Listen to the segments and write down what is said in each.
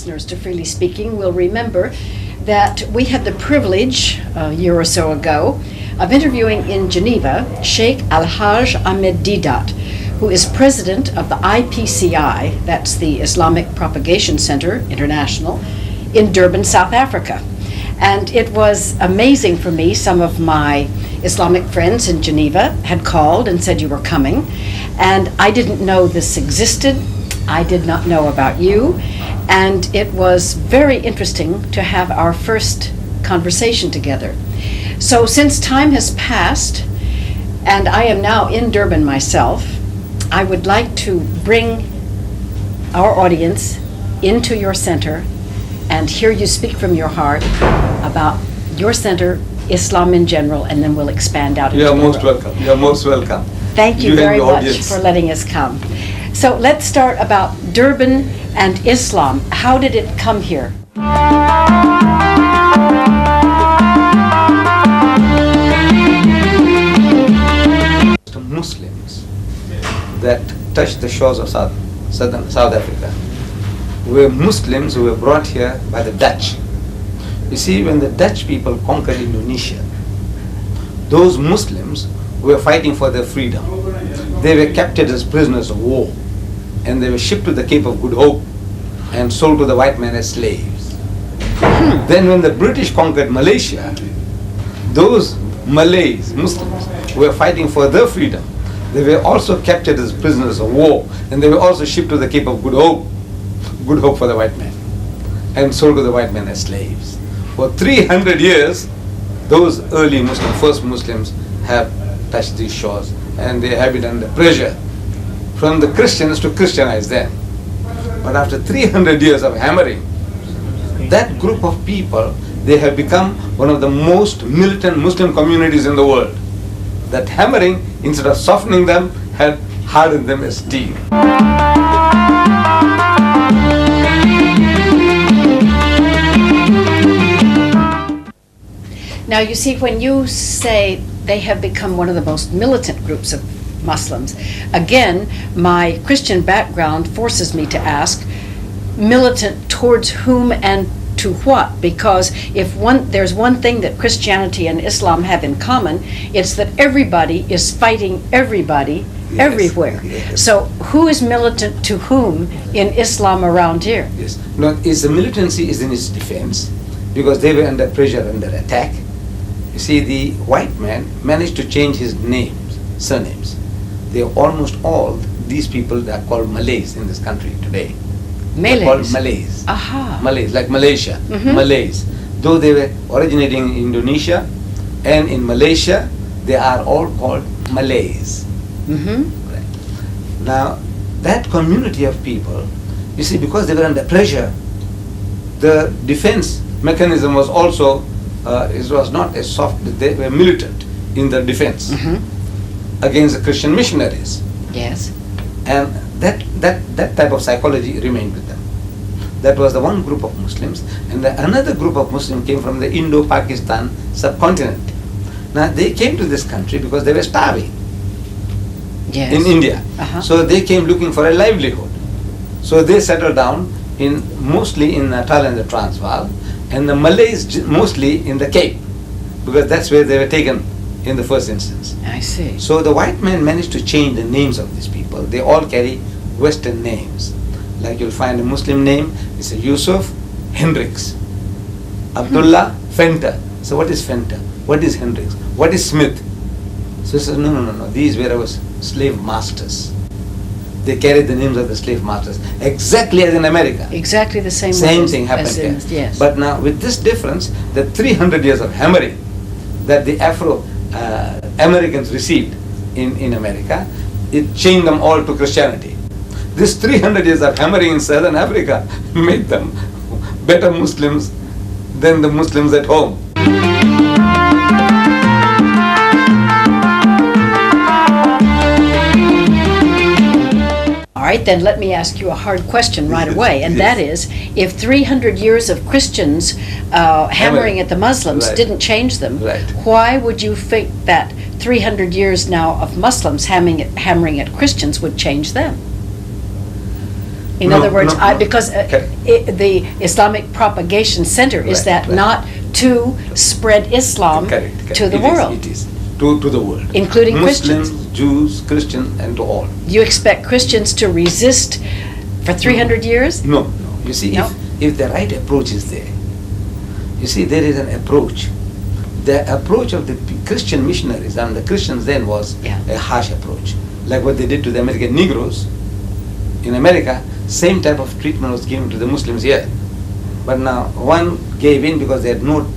listeners to Freely Speaking will remember that we had the privilege a year or so ago of interviewing in Geneva Sheikh Ahmed Deedat, who is president of the IPCI, that's the Islamic Propagation Center International, in Durban, South Africa. And it was amazing for me. Some of my Islamic friends in Geneva had called and said you were coming, and I didn't know this existed. I did not know about you, and it was very interesting to have our first conversation together. So since time has passed, and I am now in Durban myself, I would like to bring our audience into your center and hear you speak from your heart about your center, Islam in general, and then we'll expand out. You are most welcome. You are most welcome. Thank you very much for letting us come. So let's start about Durban and Islam. How did it come here? Muslims that touched the shores of South Africa were Muslims who were brought here by the Dutch. You see, when the Dutch people conquered Indonesia, those Muslims were fighting for their freedom. They were captured as prisoners of war, and they were shipped to the Cape of Good Hope and sold to the white man as slaves. Then when the British conquered Malaysia, those Malays, Muslims, were fighting for their freedom. They were also captured as prisoners of war, and they were also shipped to the Cape of Good Hope for the white man, and sold to the white man as slaves. For 300 years, those early Muslims, first Muslims, have touched these shores, and they have been under pressure from the Christians to Christianize them. But after 300 years of hammering, that group of people, they have become one of the most militant Muslim communities in the world. That hammering, instead of softening them, had hardened them as steel. Now you see, when you say they have become one of the most militant groups of Muslims, again, my Christian background forces me to ask, militant towards whom and to what? Because if there's one thing that Christianity and Islam have in common, it's that everybody is fighting everybody, yes, everywhere. Yes. So who is militant to whom in Islam around here? Yes. No, the militancy is in its defense, because they were under pressure, under attack. You see, the white man managed to change his names, surnames. They are almost all these people that are called Malays in this country today. Malays? They're called Malays. Aha. Malays, like Malaysia. Mm-hmm. Malays. Though they were originating in Indonesia and in Malaysia, they are all called Malays. Mm-hmm. Right. Now, that community of people, you see, because they were under pressure, the defense mechanism was also, it was not as soft, they were militant in their defense, mm-hmm, against the Christian missionaries. Yes. And that type of psychology remained with them. That was the one group of Muslims, and another group of Muslims came from the Indo-Pakistan subcontinent. Now they came to this country because they were starving, yes, in India. Uh-huh. So they came looking for a livelihood. So they settled down mostly in Natal and the Transvaal, and the Malays mostly in the Cape, because that's where they were taken in the first instance. I see. So the white man managed to change the names of these people. They all carry Western names. Like you'll find a Muslim name, it's a Yusuf, Hendricks, Abdullah, Fenter. So what is Fenter? What is Hendricks? What is Smith? So he says, no. These were our slave masters. They carried the names of the slave masters, exactly as in America. Exactly the same way. Same thing happened here. Yes. But now with this difference, the 300 years of hammering that the Afro-Americans received in America, it changed them all to Christianity. This 300 years of hammering in Southern Africa made them better Muslims than the Muslims at home. All right, then let me ask you a hard question right away, and that is, if 300 years of Christians hammering at the Muslims, right, didn't change them, right, why would you think that 300 years now of Muslims hammering at Christians would change them? In No, other words, no. because the Islamic Propagation Center is Right, that right. not to spread Islam Correct. to the It is, world. it is. To the world. Including Muslims, Christians. Jews, Christians, and to all. You expect Christians to resist for 300 years? No, no. You see, No? if the right approach is there, you see, there is an approach. The approach of the Christian missionaries and the Christians then was Yeah. a harsh approach. Like what they did to the American Negroes. In America, same type of treatment was given to the Muslims here. But now one gave in because they had no,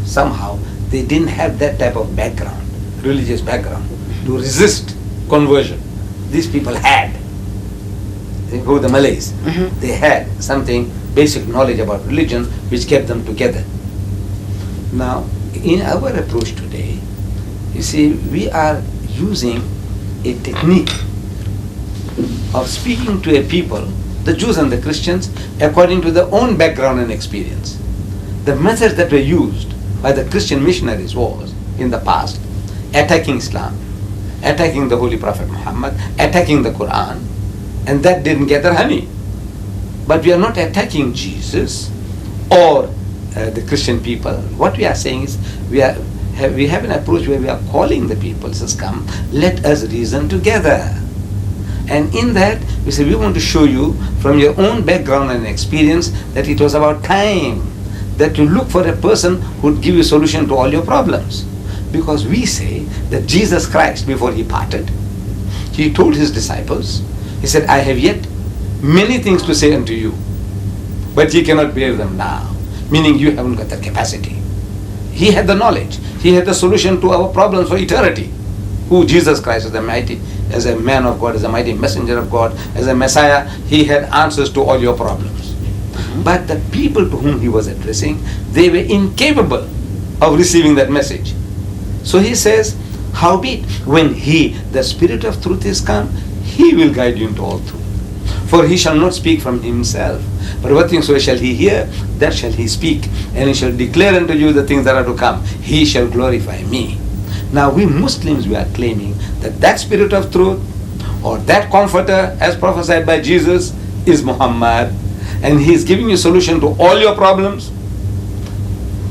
somehow, they didn't have that type of background, religious background, to resist conversion. These people had. Who the Malays, Mhm. they had something, basic knowledge about religion, which kept them together. Now, in our approach today, you see, we are using a technique of speaking to a people, the Jews and the Christians, according to their own background and experience. The methods that were used by the Christian missionaries was, in the past, attacking Islam, attacking the Holy Prophet Muhammad, attacking the Qur'an, and that didn't gather honey. But we are not attacking Jesus or the Christian people. What we are saying is we have an approach where we are calling the people, says, come, let us reason together. And in that, we say, we want to show you from your own background and experience that it was about time that you look for a person who would give you a solution to all your problems. Because we say that Jesus Christ, before he parted, he told his disciples, he said, I have yet many things to say unto you, but ye cannot bear them now. Meaning you haven't got the capacity. He had the knowledge. He had the solution to our problems for eternity. Who Jesus Christ is the mighty, as a man of God, as a mighty messenger of God, as a Messiah, he had answers to all your problems. But the people to whom he was addressing, they were incapable of receiving that message. So he says, howbeit, when he, the Spirit of truth is come, he will guide you into all truth. For he shall not speak from himself, but what things shall he hear, that shall he speak, and he shall declare unto you the things that are to come. He shall glorify me. Now we Muslims, we are claiming that that Spirit of truth, or that Comforter, as prophesied by Jesus, is Muhammad, and he is giving you a solution to all your problems.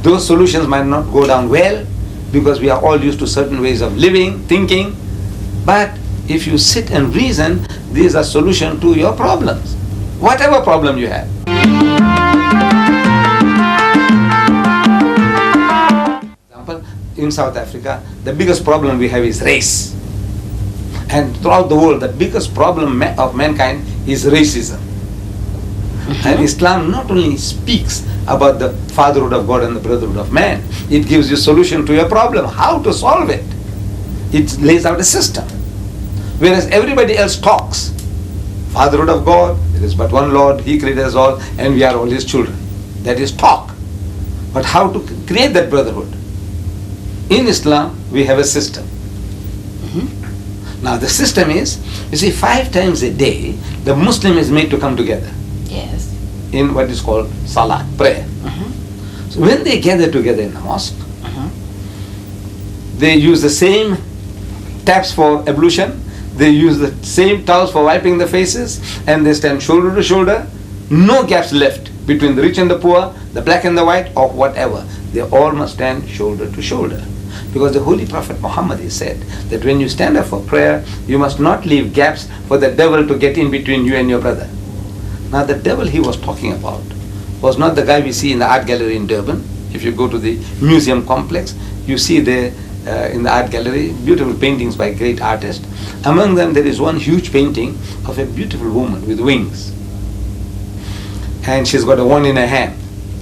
Those solutions might not go down well, because we are all used to certain ways of living, thinking, but if you sit and reason, these are solutions to your problems, whatever problem you have. Example, in South Africa, the biggest problem we have is race. And throughout the world, the biggest problem of mankind is racism. And Islam not only speaks about the fatherhood of God and the brotherhood of man, it gives you a solution to your problem, how to solve it. It lays out a system. Whereas everybody else talks. Fatherhood of God, there is but one Lord, he created us all, and we are all his children. That is talk. But how to create that brotherhood? In Islam, we have a system. Now the system is, you see, 5 times a day, the Muslim is made to come together. Yes. In what is called salat, prayer. So when they gather together in the mosque, they use the same taps for ablution, they use the same towels for wiping the faces, and they stand shoulder to shoulder, no gaps left between the rich and the poor, the black and the white, or whatever. They all must stand shoulder to shoulder. Because the Holy Prophet Muhammad has said that when you stand up for prayer, you must not leave gaps for the devil to get in between you and your brother. Now the devil he was talking about was not the guy we see in the art gallery in Durban. If you go to the museum complex, you see there in the art gallery beautiful paintings by great artists. Among them there is one huge painting of a beautiful woman with wings. And she's got a wand in her hand.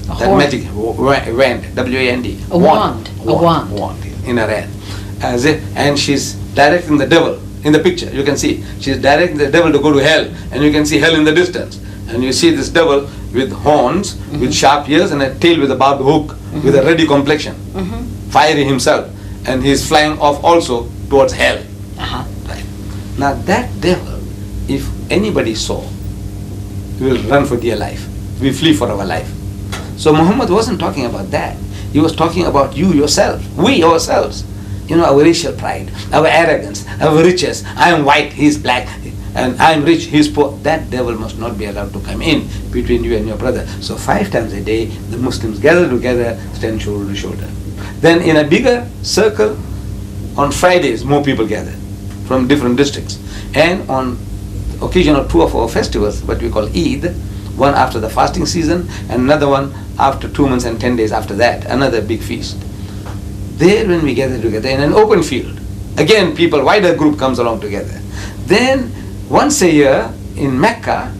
That magic wand, W-A-N-D. A wand. A wand. Wand in her hand. As if, and she's directing the devil. In the picture, you can see she's directing the devil to go to hell, and you can see hell in the distance. And you see this devil with horns, with sharp ears, and a tail with a barbed hook, with a ruddy complexion, fiery himself, and he's flying off also towards hell. Right. Now that devil, if anybody saw, will run for dear life. We flee for our life. So Muhammad wasn't talking about that. He was talking about you yourself, we ourselves. You know, our racial pride, our arrogance, our riches. I am white, he is black. and I'm rich, he's poor. That devil must not be allowed to come in between you and your brother. So 5 times a day, the Muslims gather together, stand shoulder to shoulder. Then in a bigger circle, on Fridays, more people gather from different districts. And on occasion of 2 of our festivals, what we call Eid, one after the fasting season, and another one after 2 months and 10 days after that, another big feast. There when we gather together in an open field, again people, wider group comes along together. Then once a year in Mecca,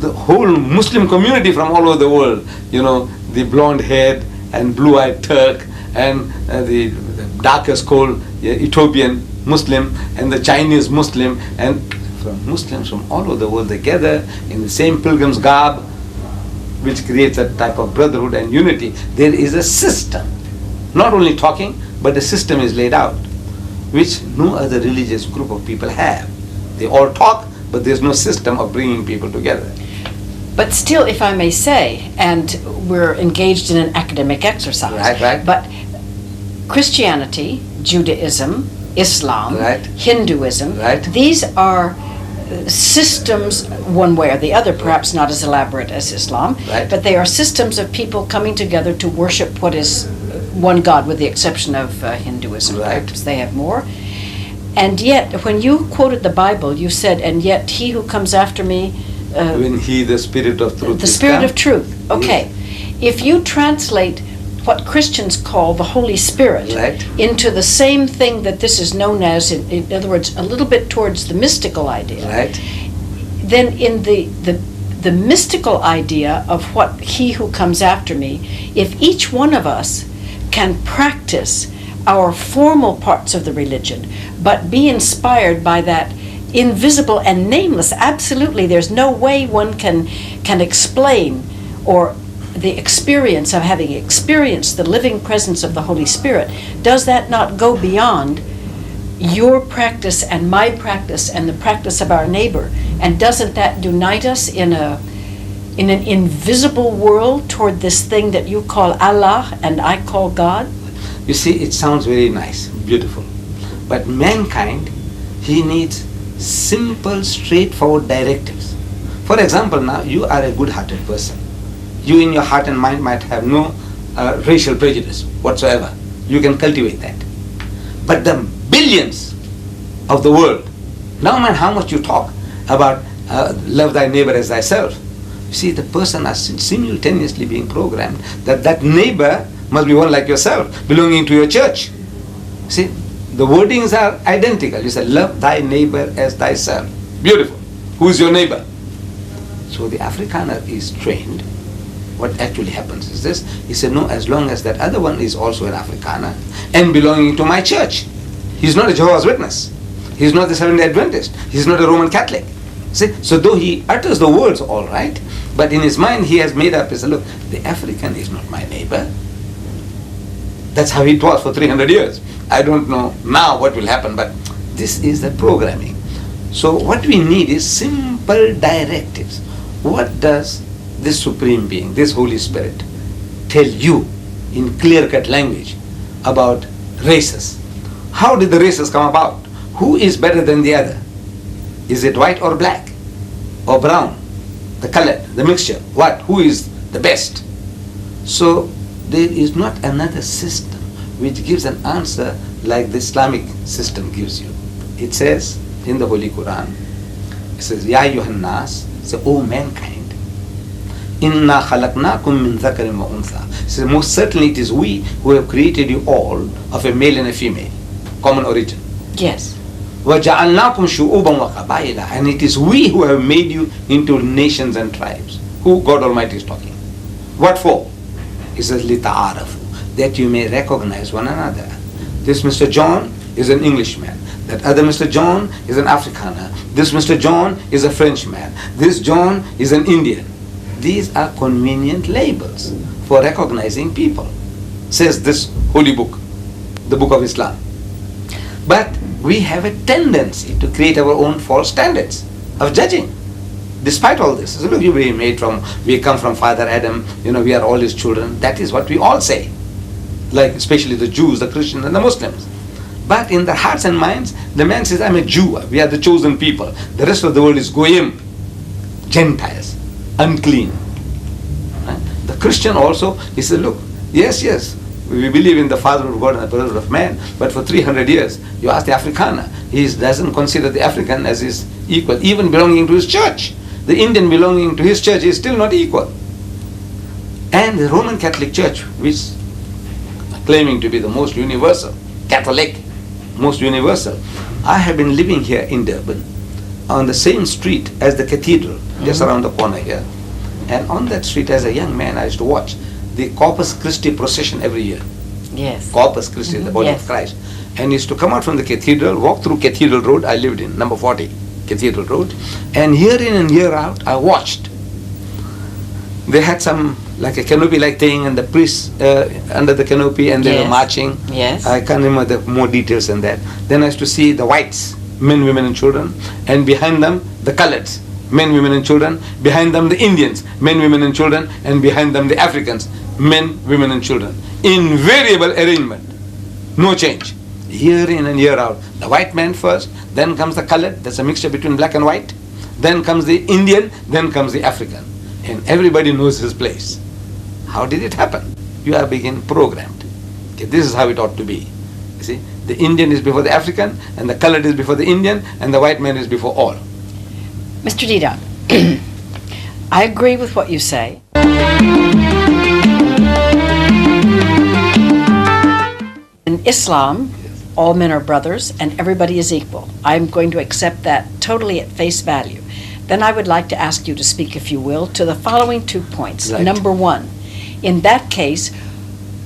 the whole Muslim community from all over the world, the blonde-haired and blue-eyed Turk, and the darkest cold Ethiopian Muslim, and the Chinese Muslim, and from Muslims from all over the world, they gather in the same pilgrim's garb, which creates a type of brotherhood and unity. There is a system, not only talking, but the system is laid out, which no other religious group of people have. They all talk, but there's no system of bringing people together. But still, if I may say, and we're engaged in an academic exercise, right. But Christianity, Judaism, Islam, right. Hinduism, right. These are systems, one way or the other, perhaps not as elaborate as Islam, right. But they are systems of people coming together to worship what is one God, with the exception of Hinduism. Right. Perhaps they have more. And yet, when you quoted the Bible, you said, and yet he who comes after me... when he, the Spirit of Truth, the Spirit of Truth. Okay. If you translate what Christians call the Holy Spirit right. into the same thing that this is known as, in other words, a little bit towards the mystical idea, right. Then in the mystical idea of what he who comes after me, if each one of us can practice our formal parts of the religion, but be inspired by that invisible and nameless, absolutely, there's no way one can explain, or the experience of having experienced the living presence of the Holy Spirit, does that not go beyond your practice and my practice and the practice of our neighbor? And doesn't that unite us in an invisible world toward this thing that you call Allah and I call God? You see, it sounds very nice, beautiful. But mankind, he needs simple, straightforward directives. For example, now you are a good-hearted person. You in your heart and mind might have no racial prejudice whatsoever. You can cultivate that. But the billions of the world, no matter how much you talk about love thy neighbor as thyself, you see, the person is simultaneously being programmed that neighbor must be one like yourself, belonging to your church. See, the wordings are identical. You say, love thy neighbor as thyself. Beautiful. Who is your neighbor? So the Afrikaner is trained. What actually happens is this. He said, no, as long as that other one is also an Afrikaner and belonging to my church. He's not a Jehovah's Witness. He's not the Seventh-day Adventist. He's not a Roman Catholic. See? So though he utters the words all right, but in his mind he has made up, he said, look, the African is not my neighbor. That's how it was for 300 years. I don't know now what will happen, but this is the programming. So what we need is simple directives. What does this Supreme Being, this Holy Spirit, tell you in clear-cut language about races? How did the races come about? Who is better than the other? Is it white or black? Or brown? The color, the mixture, what? Who is the best? So there is not another system which gives an answer like the Islamic system gives you. It says in the Holy Qur'an, it says, Ya ayyuhan nas, say, O mankind, Inna khalaqnakum min dhakarin wa untha. So most certainly it is we who have created you all of a male and a female, common origin. Yes. وَجَعَلْنَاكُمْ شُعُوبًا وَقَبَائِلًا. And it is we who have made you into nations and tribes. Who God Almighty is talking. What for? He says, لِتَعَارَفُوا, that you may recognize one another. This Mr. John is an Englishman. That other Mr. John is an Afrikaner. This Mr. John is a Frenchman. This John is an Indian. These are convenient labels for recognizing people, says this holy book, the book of Islam. But we have a tendency to create our own false standards of judging. Despite all this, so look, we come from Father Adam, we are all his children. That is what we all say. Like especially the Jews, the Christians and the Muslims. But in their hearts and minds, the man says, I'm a Jew, we are the chosen people. The rest of the world is goyim, Gentiles, unclean. Right? The Christian also, he says, look, yes, we believe in the fatherhood of God and the brotherhood of man, but for 300 years, you ask the Afrikaner, he doesn't consider the African as his equal, even belonging to his church. The Indian belonging to his church is still not equal. And the Roman Catholic Church, which claiming to be the most universal, Catholic, most universal. I have been living here in Durban on the same street as the cathedral, just around the corner here. And on that street as a young man I used to watch the Corpus Christi procession every year. Yes. Corpus Christi, the body of Christ. And used to come out from the cathedral, walk through Cathedral Road, I lived in, number 40, Cathedral Road. And year in and year out, I watched. They had some, like a canopy-like thing, and the priests under the canopy, and they were marching. Yes. I can't remember the more details than that. Then I used to see the whites, men, women, and children, and behind them, the coloreds, men, women, and children. Behind them, the Indians, men, women, and children, and behind them, the Africans, men, women, and children. Invariable arrangement, no change. Year in and year out. The white man first, then comes the colored, that's a mixture between black and white. Then comes the Indian, then comes the African. And everybody knows his place. How did it happen? You are being programmed. Okay, this is how it ought to be. You see, the Indian is before the African, and the colored is before the Indian, and the white man is before all. Mr. Deedat, I agree with what you say. In Islam, all men are brothers and everybody is equal. I'm going to accept that totally at face value. Then I would like to ask you to speak, if you will, to the following 2 points. Right. Number one, in that case,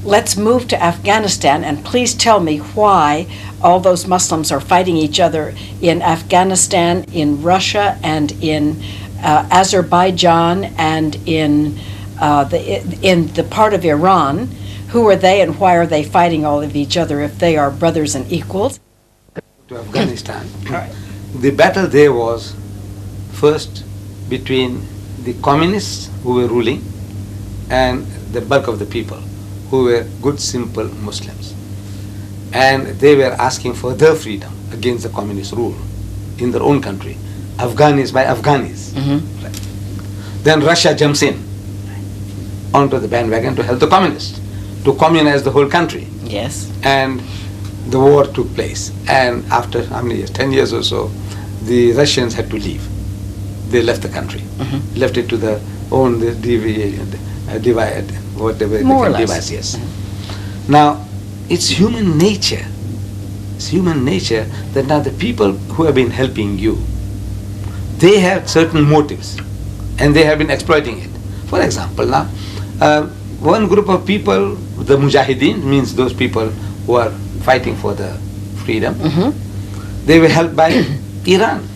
let's move to Afghanistan, and please tell me why all those Muslims are fighting each other in Afghanistan, in Russia, and in Azerbaijan, and in the part of Iran. Who are they, and why are they fighting all of each other if they are brothers and equals? To Afghanistan. The battle there was first between the communists who were ruling and the bulk of the people who were good, simple Muslims. And they were asking for their freedom against the communist rule in their own country. Afghanis by Afghanis. Right. Then Russia jumps in onto the bandwagon to help the communists, to communize the whole country. Yes. And the war took place. And after how many years? 10 years or so, the Russians had to leave. They left the country, left it to their own divide, whatever More or they can less. devise. Yes. Now, it's human nature. It's human nature that now the people who have been helping you, they have certain motives, and they have been exploiting it. For example, now, one group of people, the Mujahideen, means those people who are fighting for the freedom, they were helped by Iran.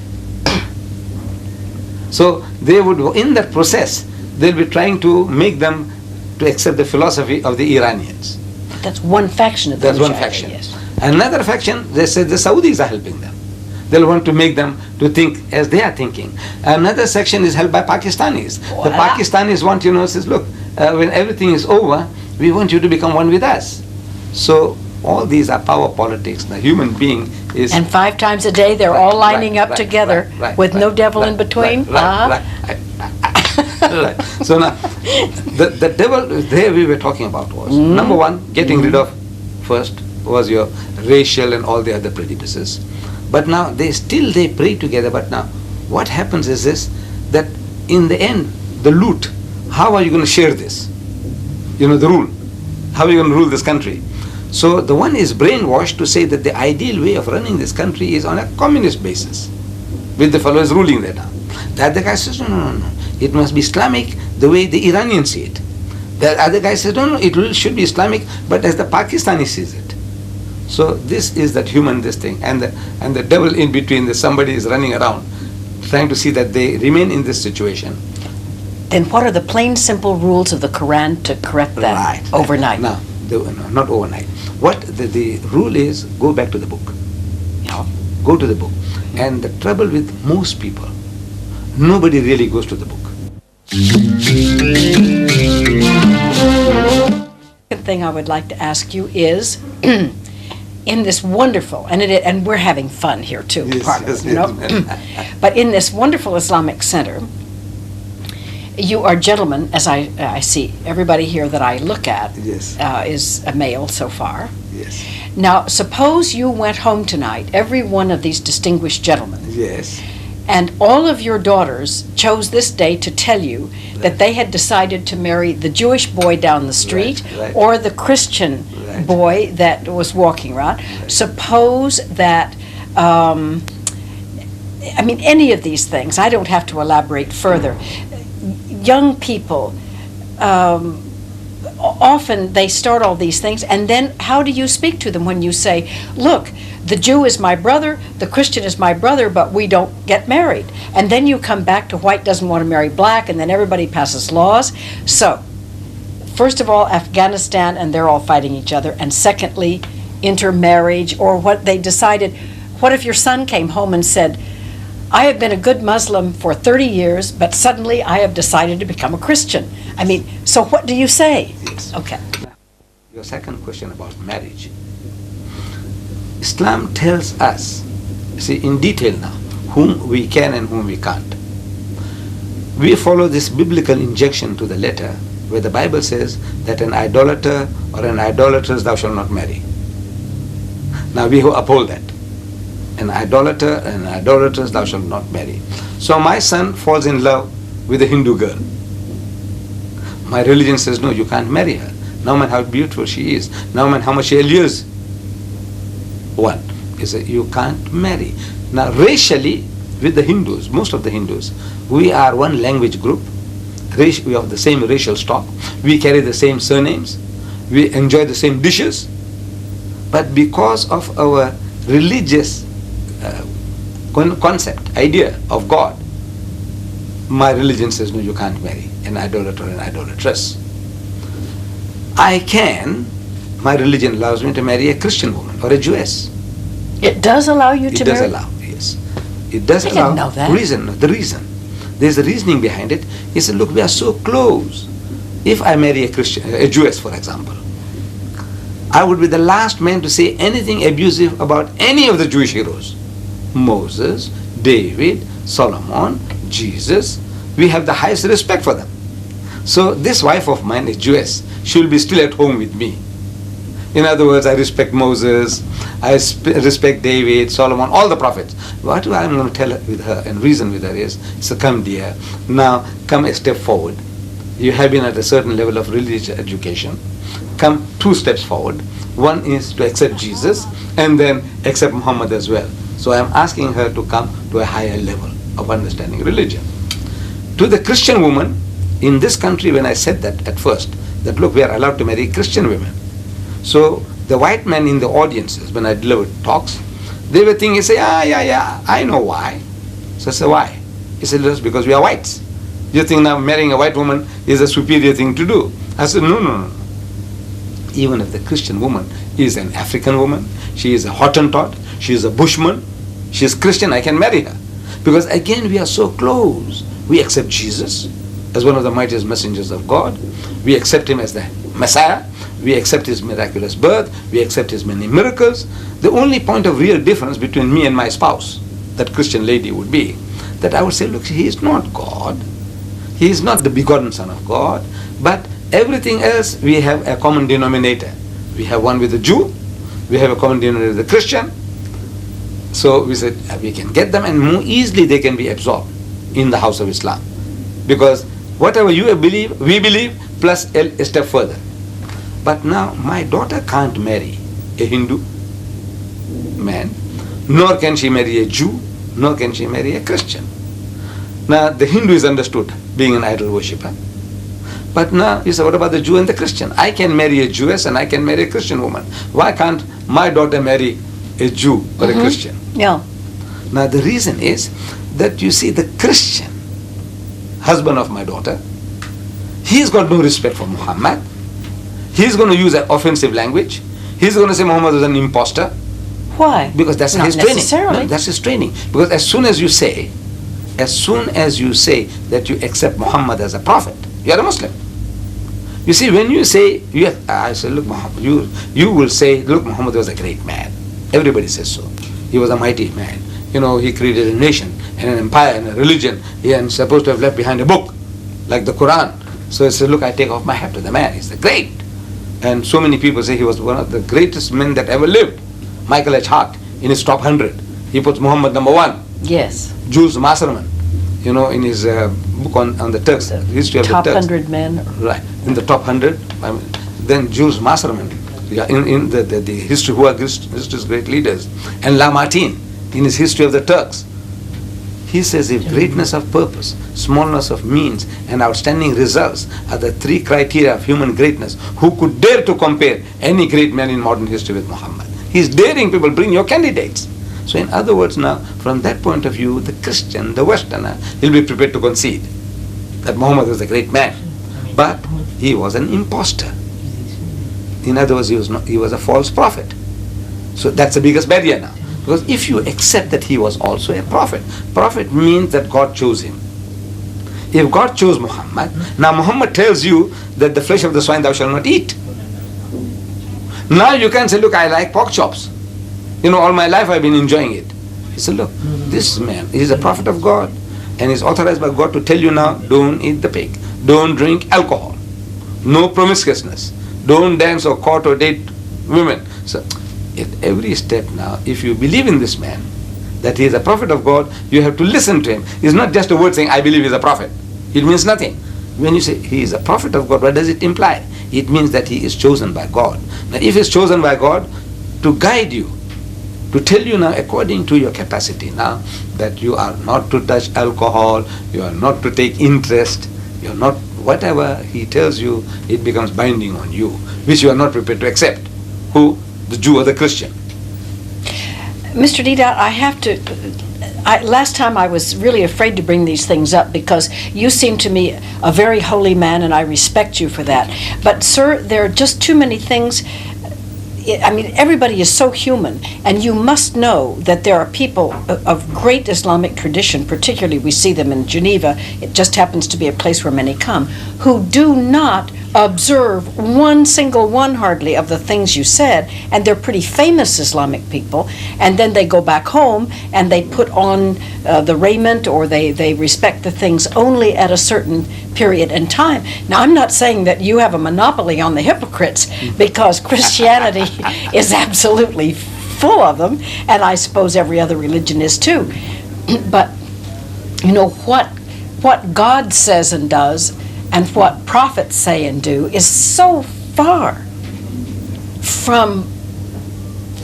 So they would, in that process, they'll be trying to make them to accept the philosophy of the Iranians. That's one faction of the That's one Mujahideen, faction. yes. Another faction, they say the Saudis are helping them. They'll want to make them to think as they are thinking. Another section is held by Pakistanis. The Pakistanis want, says, look, when everything is over, we want you to become one with us. So all these are power politics. The human being is... And 5 times a day, they're all lining up together with no devil in between. Right. So now, the devil there we were talking about was, number one, getting rid of first was your racial and all the other prejudices. But now they pray together. But now what happens is this, that in the end, the loot, how are you going to share this? The rule. How are you going to rule this country? So the one is brainwashed to say that the ideal way of running this country is on a communist basis, with the followers ruling there now. The other guy says, no. It must be Islamic the way the Iranians see it. The other guy says, no, should be Islamic, but as the Pakistani sees it. So this is that human this thing, and the devil in between, somebody is running around trying to see that they remain in this situation. Then what are the plain, simple rules of the Qur'an to correct that overnight? Now, not overnight. What the rule is, go back to the book. Go to the book. And the trouble with most people, nobody really goes to the book. Second thing I would like to ask you is, in this wonderful, and we're having fun here too, Yes, part of yes, it, you know? yes. But in this wonderful Islamic center, you are gentlemen, as I see. Everybody here that I look at Yes. is a male so far. Yes. Now, suppose you went home tonight, every one of these distinguished gentlemen, Yes. and all of your daughters chose this day to tell you that they had decided to marry the Jewish boy down the street Right. or the Christian Right. boy that was walking around. Suppose that, any of these things, I don't have to elaborate further. Young people, often they start all these things, and then how do you speak to them when you say, look, the Jew is my brother, the Christian is my brother, but we don't get married? And then you come back to white doesn't want to marry black, and then everybody passes laws. So, first of all, Afghanistan, and they're all fighting each other, and secondly, intermarriage, or what they decided. What if your son came home and said, I have been a good Muslim for 30 years, but suddenly I have decided to become a Christian? So what do you say? Yes. Okay. Your second question about marriage. Islam tells us, see, in detail now, whom we can and whom we can't. We follow this biblical injection to the letter, where the Bible says that an idolater or an idolatress thou shalt not marry. Now we uphold that. An idolater and an idolatress thou shalt not marry. So my son falls in love with a Hindu girl. My religion says, no, you can't marry her. No man how beautiful she is. No man how much she allures. One is that you can't marry. Now racially, with the Hindus, most of the Hindus, we are one language group. We have the same racial stock. We carry the same surnames. We enjoy the same dishes. But because of our religious concept, idea of God, my religion says, no, you can't marry an idolater or an idolatress. I can, my religion allows me to marry a Christian woman or a Jewess. It does allow you to marry? It does allow, yes. It does I allow. didn't know that. The reason. There's a reasoning behind it. He said, look, we are so close. If I marry a Jewess, for example, I would be the last man to say anything abusive about any of the Jewish heroes. Moses, David, Solomon, Jesus. We have the highest respect for them. So this wife of mine is Jewess. She will be still at home with me. In other words, I respect Moses, I respect David, Solomon, all the prophets. What I'm going to tell her and reason with her is, so come dear, now come a step forward. You have been at a certain level of religious education. Come 2 steps forward. One is to accept Jesus and then accept Muhammad as well. So I'm asking her to come to a higher level of understanding religion. To the Christian woman, in this country, when I said that at first, that look, we are allowed to marry Christian women. So the white men in the audiences, when I delivered talks, they were thinking, say, yeah, I know why. So I said, why? He said, just because we are whites. You think now marrying a white woman is a superior thing to do? I said, no. Even if the Christian woman is an African woman, she is a Hottentot, she is a Bushman, she is Christian, I can marry her. Because again, we are so close. We accept Jesus as one of the mightiest messengers of God. We accept him as the Messiah. We accept his miraculous birth. We accept his many miracles. The only point of real difference between me and my spouse, that Christian lady, would be that I would say, look, he is not God. He is not the begotten Son of God. But everything else, we have a common denominator. We have one with the Jew. We have a common denominator with the Christian. So we said, we can get them, and more easily they can be absorbed in the house of Islam. Because whatever you believe, we believe, plus a step further. But now my daughter can't marry a Hindu man, nor can she marry a Jew, nor can she marry a Christian. Now the Hindu is understood being an idol worshipper. But now you say, what about the Jew and the Christian? I can marry a Jewess and I can marry a Christian woman. Why can't my daughter marry a Jew or a Christian? Yeah. Now the reason is that you see the Christian husband of my daughter, he's got no respect for Muhammad. He's going to use an offensive language. He's going to say Muhammad is an imposter. Why? Because that's Not his training. necessarily. No, that's his training. Because as soon as you say that you accept Muhammad as a prophet, you are a Muslim. You see, when you say, I say, look, Muhammad, you will say, look, Muhammad was a great man. Everybody says so. He was a mighty man. You know, he created a nation and an empire and a religion. He is supposed to have left behind a book, like the Qur'an. So he said, look, I take off my hat to the man. He's the great. And so many people say he was one of the greatest men that ever lived. Michael H. Hart, in his top 100, he puts Muhammad number 1. Yes. Jules Masserman, you know, in his book on the Turks, the history of the Turks. Top 100 men. Right, in the top 100. Then Jules Masserman, in the history, who are history's great leaders. And Lamartine, in his history of the Turks. He says if greatness of purpose, smallness of means, and outstanding results are the 3 criteria of human greatness, who could dare to compare any great man in modern history with Muhammad? He's daring people, bring your candidates. So in other words now, from that point of view, the Christian, the Westerner, he'll be prepared to concede that Muhammad was a great man. But he was an impostor. In other words, he was a false prophet. So that's the biggest barrier now. Because if you accept that he was also a prophet, prophet means that God chose him. If God chose Muhammad, now Muhammad tells you that the flesh of the swine thou shalt not eat. Now you can say, look, I like pork chops. You know, all my life I've been enjoying it. He said, look, this man is a prophet of God and is authorized by God to tell you now, don't eat the pig, don't drink alcohol, no promiscuousness, don't dance or court or date women. So at every step now, if you believe in this man, that he is a prophet of God, you have to listen to him. It's not just a word saying, I believe he's a prophet. It means nothing. When you say he is a prophet of God, what does it imply? It means that he is chosen by God. Now if he's chosen by God to guide you, to tell you now according to your capacity now, that you are not to touch alcohol, you are not to take interest, you are not, whatever he tells you, it becomes binding on you, which you are not prepared to accept. Who? The Jew or the Christian. Mr. Deedat, I have to, last time I was really afraid to bring these things up because you seem to me a very holy man and I respect you for that. But sir, there are just too many things. I mean, everybody is so human, and you must know that there are people of great Islamic tradition, particularly we see them in Geneva, it just happens to be a place where many come, who do not observe one single one hardly of the things you said, and they're pretty famous Islamic people, and then they go back home and they put on the raiment or they respect the things only at a certain period in time. Now, I'm not saying that you have a monopoly on the hypocrites, because Christianity is absolutely full of them, and I suppose every other religion is too. But you know what God says and does and what prophets say and do is so far from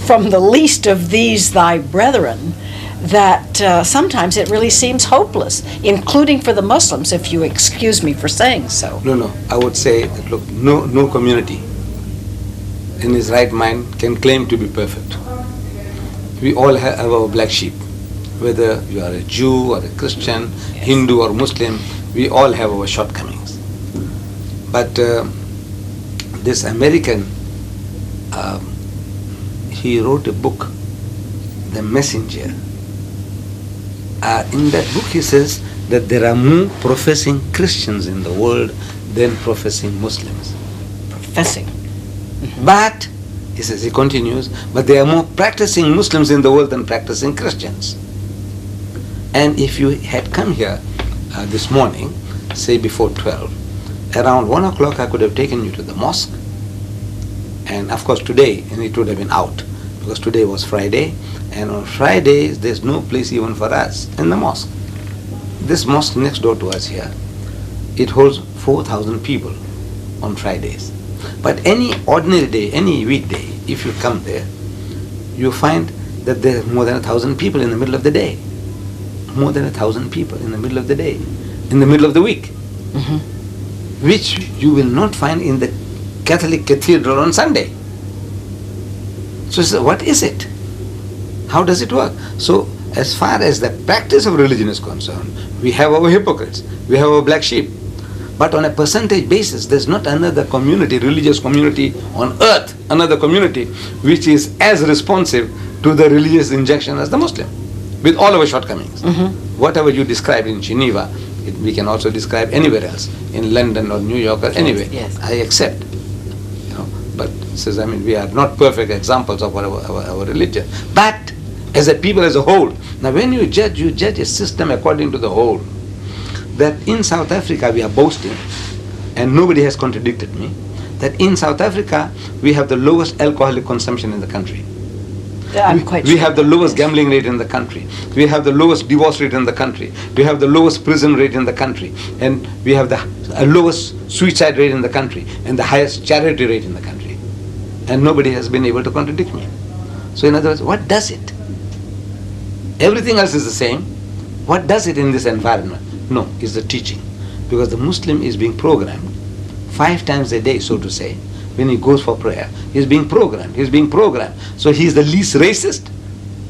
the least of these thy brethren that sometimes it really seems hopeless, including for the Muslims, if you excuse me for saying so. No, I would say that, look, no community in his right mind can claim to be perfect. We all have our black sheep. Whether you are a Jew or a Christian, yes, Hindu or Muslim, we all have our shortcomings. But this American, he wrote a book, The Messenger. In that book he says that there are more professing Christians in the world than professing Muslims. Professing. But, he says, he continues, but there are more practicing Muslims in the world than practicing Christians. And if you had come here this morning, say before 12, around 1 o'clock I could have taken you to the mosque. And of course today, and it would have been out, because today was Friday, and on Fridays there's no place even for us in the mosque. This mosque next door to us here, it holds 4,000 people on Fridays. But any ordinary day, any weekday, if you come there, you find that there are more than 1,000 people in the middle of the day. More than 1,000 people in the middle of the day, in the middle of the week, which you will not find in the Catholic cathedral on Sunday. So what is it? How does it work? So as far as the practice of religion is concerned, we have our hypocrites, we have our black sheep. But on a percentage basis, there's not another community, religious community on earth, another community which is as responsive to the religious injection as the Muslim, with all our shortcomings. Whatever you described in Geneva, we can also describe anywhere else, in London or New York or anywhere. Yes. I accept. But says, I mean, we are not perfect examples of our religion. But as a people as a whole, now when you judge a system according to the whole. That in South Africa we are boasting, and nobody has contradicted me, that in South Africa we have the lowest alcoholic consumption in the country. I'm quite we sure. have the lowest gambling rate in the country. We have the lowest divorce rate in the country. We have the lowest prison rate in the country. And we have the lowest suicide rate in the country and the highest charity rate in the country. And nobody has been able to contradict me. So in other words, what does it? Everything else is the same. What does it in this environment? No, it's the teaching. Because the Muslim is being programmed 5 times a day, so to say. When he goes for prayer, he's being programmed. So he's the least racist.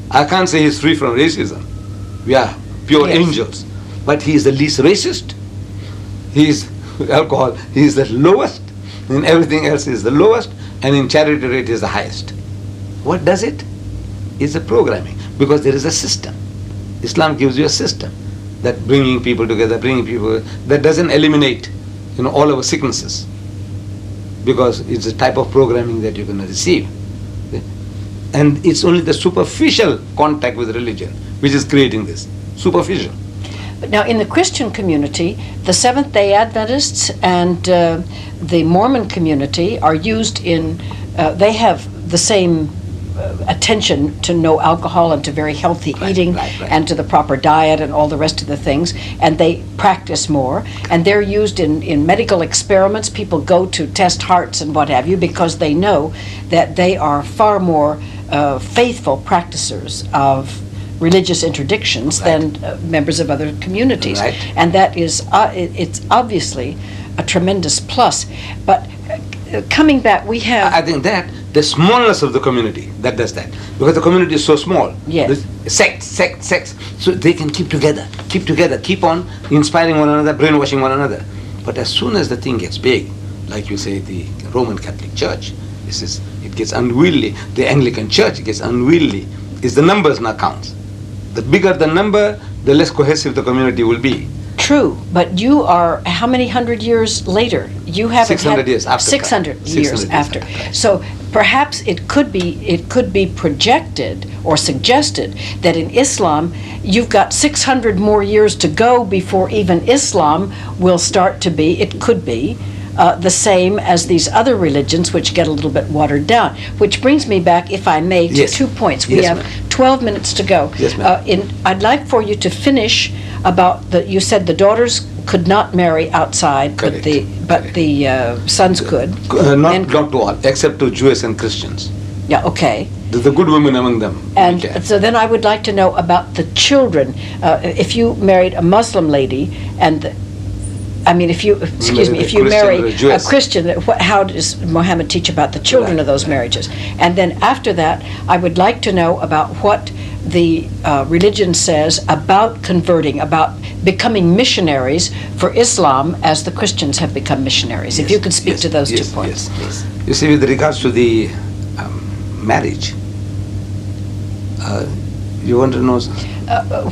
I can't say he's free from racism. We are pure angels. But he is the least racist. He is alcohol. He is the lowest. In everything else he is the lowest. And in charity rate is the highest. What does it? It's the programming. Because there is a system. Islam gives you a system. That bringing people together, that doesn't eliminate, all our sicknesses. Because it's a type of programming that you're going to receive. And it's only the superficial contact with religion which is creating this. Superficial. But now in the Christian community, the Seventh-day Adventists and the Mormon community are used in, they have the same attention to no alcohol and to very healthy eating and to the proper diet and all the rest of the things, and they practice more, and they're used in medical experiments. People go to test hearts and what have you because they know that they are far more faithful practicers of religious interdictions than members of other communities, and that is it's obviously a tremendous plus. But coming back, we have, I think that the smallness of the community that does that, because the community is so small. Yes. Sects, so they can keep together, keep on inspiring one another, brainwashing one another. But as soon as the thing gets big, like you say, the Roman Catholic Church, it gets unwieldy. The Anglican Church gets unwieldy. It's the numbers now counts. The bigger the number, the less cohesive the community will be. True, but you are how many hundred years later? You haven't 600 years after. 600 years after. So perhaps it could be projected or suggested that in Islam you've got 600 more years to go before even Islam will start to be. It could be the same as these other religions, which get a little bit watered down. Which brings me back, if I may, to 2 points. We have 12 minutes to go. Yes, ma'am. I'd like for you to finish about you said the daughters could not marry outside, but the sons could. Not to all, except to Jews and Christians. Yeah, okay. The good women among them. And so then I would like to know about the children. If you married a Muslim lady if you marry a Christian, how does Muhammad teach about the children of those marriages? And then after that, I would like to know about what the religion says about converting, about becoming missionaries for Islam as the Christians have become missionaries. If you could speak to those 2 points, please. You see, with regards to the marriage, you want to know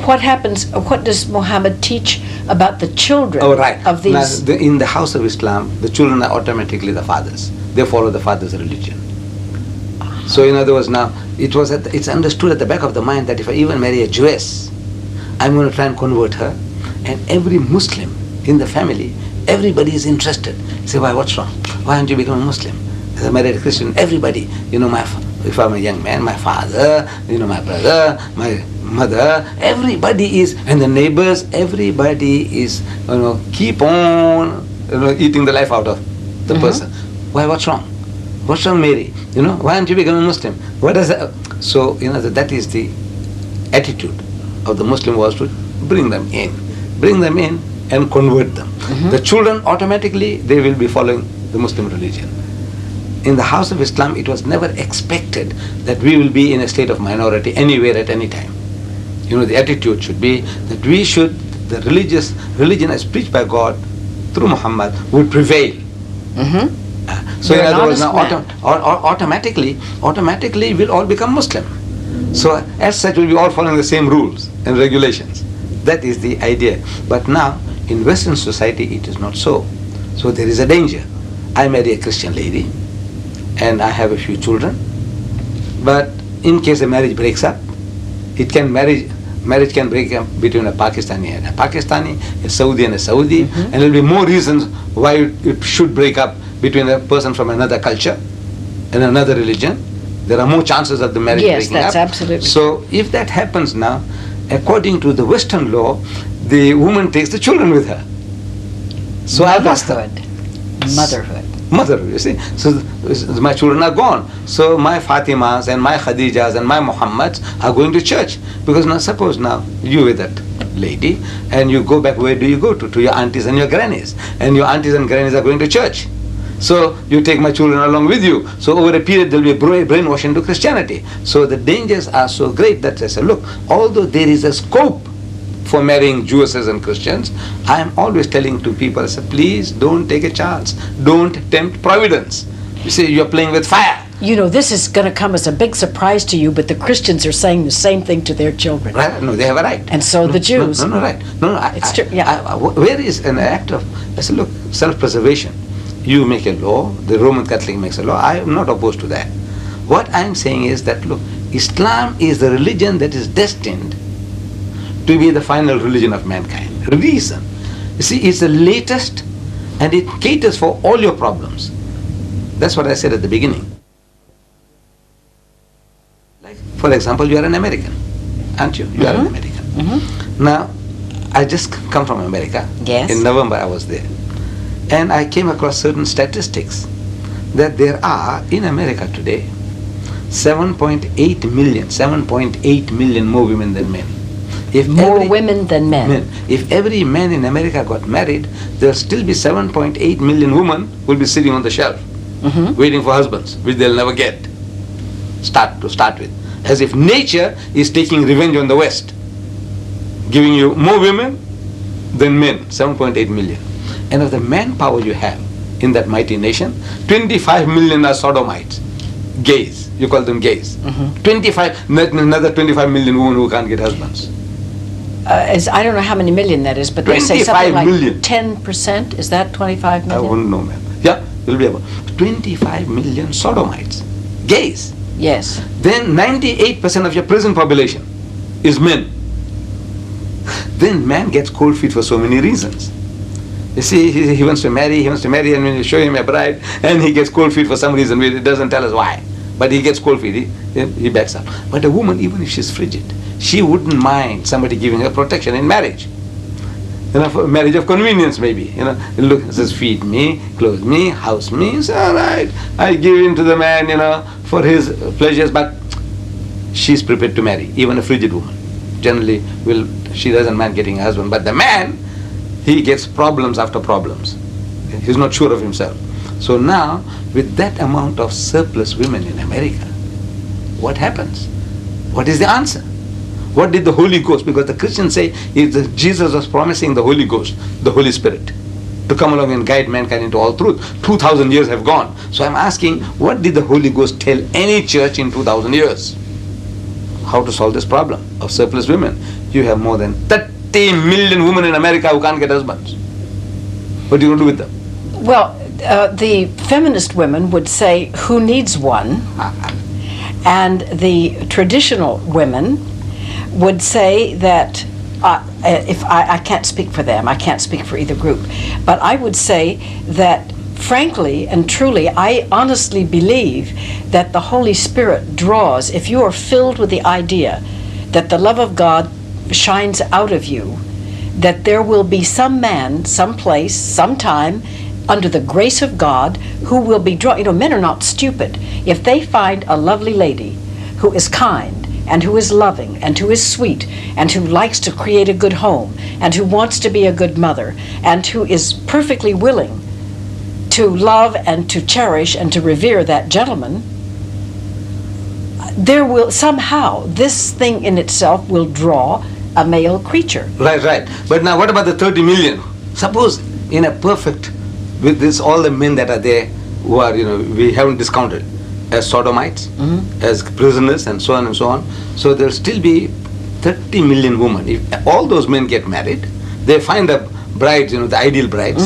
what happens? What does Muhammad teach about the children of these? Now, in the house of Islam, the children are automatically the fathers. They follow the father's religion. So, in other words, now it's understood at the back of the mind that if I even marry a Jewess, I'm going to try and convert her, and every Muslim in the family, everybody is interested. Say, why? What's wrong? Why aren't you becoming a Muslim? As I married a Christian, everybody, if I'm a young man, my father, my brother, my mother, everybody is, and the neighbors, everybody is, keep on, eating the life out of the person. Why? What's wrong? What's wrong, Mary? Why aren't you becoming a Muslim? What does that? So, that is the attitude of the Muslim was to bring them in and convert them. The children automatically, they will be following the Muslim religion. In the house of Islam, it was never expected that we will be in a state of minority anywhere at any time. The attitude should be that the religion as preached by God through Muhammad would prevail. So in other words, now automatically we'll all become Muslim. So as such, we'll be all following the same rules and regulations. That is the idea. But now, in Western society, it is not so. So there is a danger. I marry a Christian lady, and I have a few children. But in case a marriage breaks up, marriage can break up between a Pakistani and a Pakistani, a Saudi and a Saudi, and there will be more reasons why it should break up between a person from another culture and another religion. There are more chances of the marriage breaking up. Yes, that's absolutely. So if that happens now, according to the Western law, the woman takes the children with her. So I lost her. Motherhood, you see. So my children are gone. So my Fatimas and my Khadijas and my Muhammads are going to church. Because now suppose now you with that lady and you go back, where do you go to? To your aunties and your grannies. And your aunties and grannies are going to church. So you take my children along with you. So over a period there will be a brainwash into Christianity. So the dangers are so great that I say, look, although there is a scope for marrying Jewesses and Christians, I am always telling to people, I say, please don't take a chance. Don't tempt providence. You see, you're playing with fire. You know, this is going to come as a big surprise to you, but the Christians are saying the same thing to their children. Right? No, they have a right. And so the Jews. Right. No, it's true. Yeah. Where is an act of, I say, look, self-preservation. You make a law, the Roman Catholic makes a law. I am not opposed to that. What I am saying is that, look, Islam is the religion that is destined to be the final religion of mankind. Reason. You see, it's the latest and it caters for all your problems. That's what I said at the beginning. Like, for example, you are an American, aren't you? You are an American. Now, I just come from America. Yes. In November I was there. And I came across certain statistics that there are in America today 7.8 million more women than men. If more women than men. If every man in America got married, there will still be 7.8 million women will be sitting on the shelf, waiting for husbands, which they'll never get. Start with. As if nature is taking revenge on the West, giving you more women than men, 7.8 million. And of the manpower you have in that mighty nation, 25 million are sodomites, gays. You call them gays. 25, another 25 million women who can't get husbands. I don't know how many million that is, but they say something like million. 10%. Is that 25 million? I wouldn't know, ma'am. Yeah, it will be about 25 million sodomites, gays. Yes. Then 98% of your prison population is men. Then man gets cold feet for so many reasons. You see, he wants to marry, and when you show him a bride, and he gets cold feet for some reason, he doesn't tell us why. But he gets cold feet, he backs up. But a woman, even if she's frigid, she wouldn't mind somebody giving her protection in marriage. You know, for marriage of convenience maybe. You know, look, it says feed me, clothe me, house me. It's all right. I give in to the man, you know, for his pleasures, but she's prepared to marry, even a frigid woman. Generally, she doesn't mind getting a husband. But the man, he gets problems after problems. He's not sure of himself. So now, with that amount of surplus women in America, what happens? What is the answer? What did the Holy Ghost, because the Christians say Jesus was promising the Holy Ghost, the Holy Spirit, to come along and guide mankind into all truth. 2,000 years have gone. So I'm asking, what did the Holy Ghost tell any church in 2,000 years? How to solve this problem of surplus women? You have more than 30 million women in America who can't get husbands. What are you going to do with them? Well, the feminist women would say, who needs one? And the traditional women would say that, if I can't speak for them, I can't speak for either group, but I would say that frankly and truly, I honestly believe that the Holy Spirit draws, if you are filled with the idea that the love of God shines out of you, that there will be some man, some place, sometime, under the grace of God, who will be drawn. You know, men are not stupid. If they find a lovely lady who is kind and who is loving and who is sweet and who likes to create a good home and who wants to be a good mother and who is perfectly willing to love and to cherish and to revere that gentleman, there will somehow, this thing in itself will draw a male creature. Right. But now what about the 30 million? Suppose in a perfect, with this, all the men that are there who are, you know, we haven't discounted as sodomites, as prisoners and so on and so on. So there'll still be 30 million women. If all those men get married, they find a brides, the ideal brides,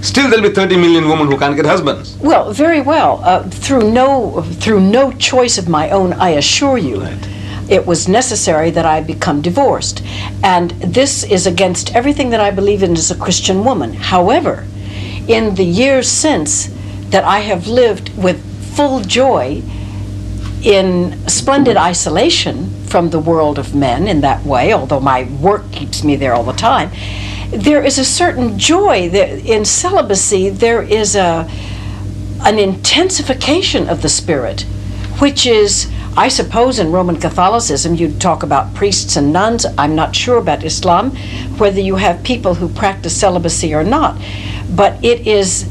still there'll be 30 million women who can't get husbands. Well, very well. Through no choice of my own, I assure you. Right. It was necessary that I become divorced. And this is against everything that I believe in as a Christian woman. However, in the years since that I have lived with full joy in splendid isolation from the world of men in that way, although my work keeps me there all the time, there is a certain joy in celibacy. There is an intensification of the spirit, which is, I suppose in Roman Catholicism you'd talk about priests and nuns. I'm not sure about Islam, whether you have people who practice celibacy or not. But it is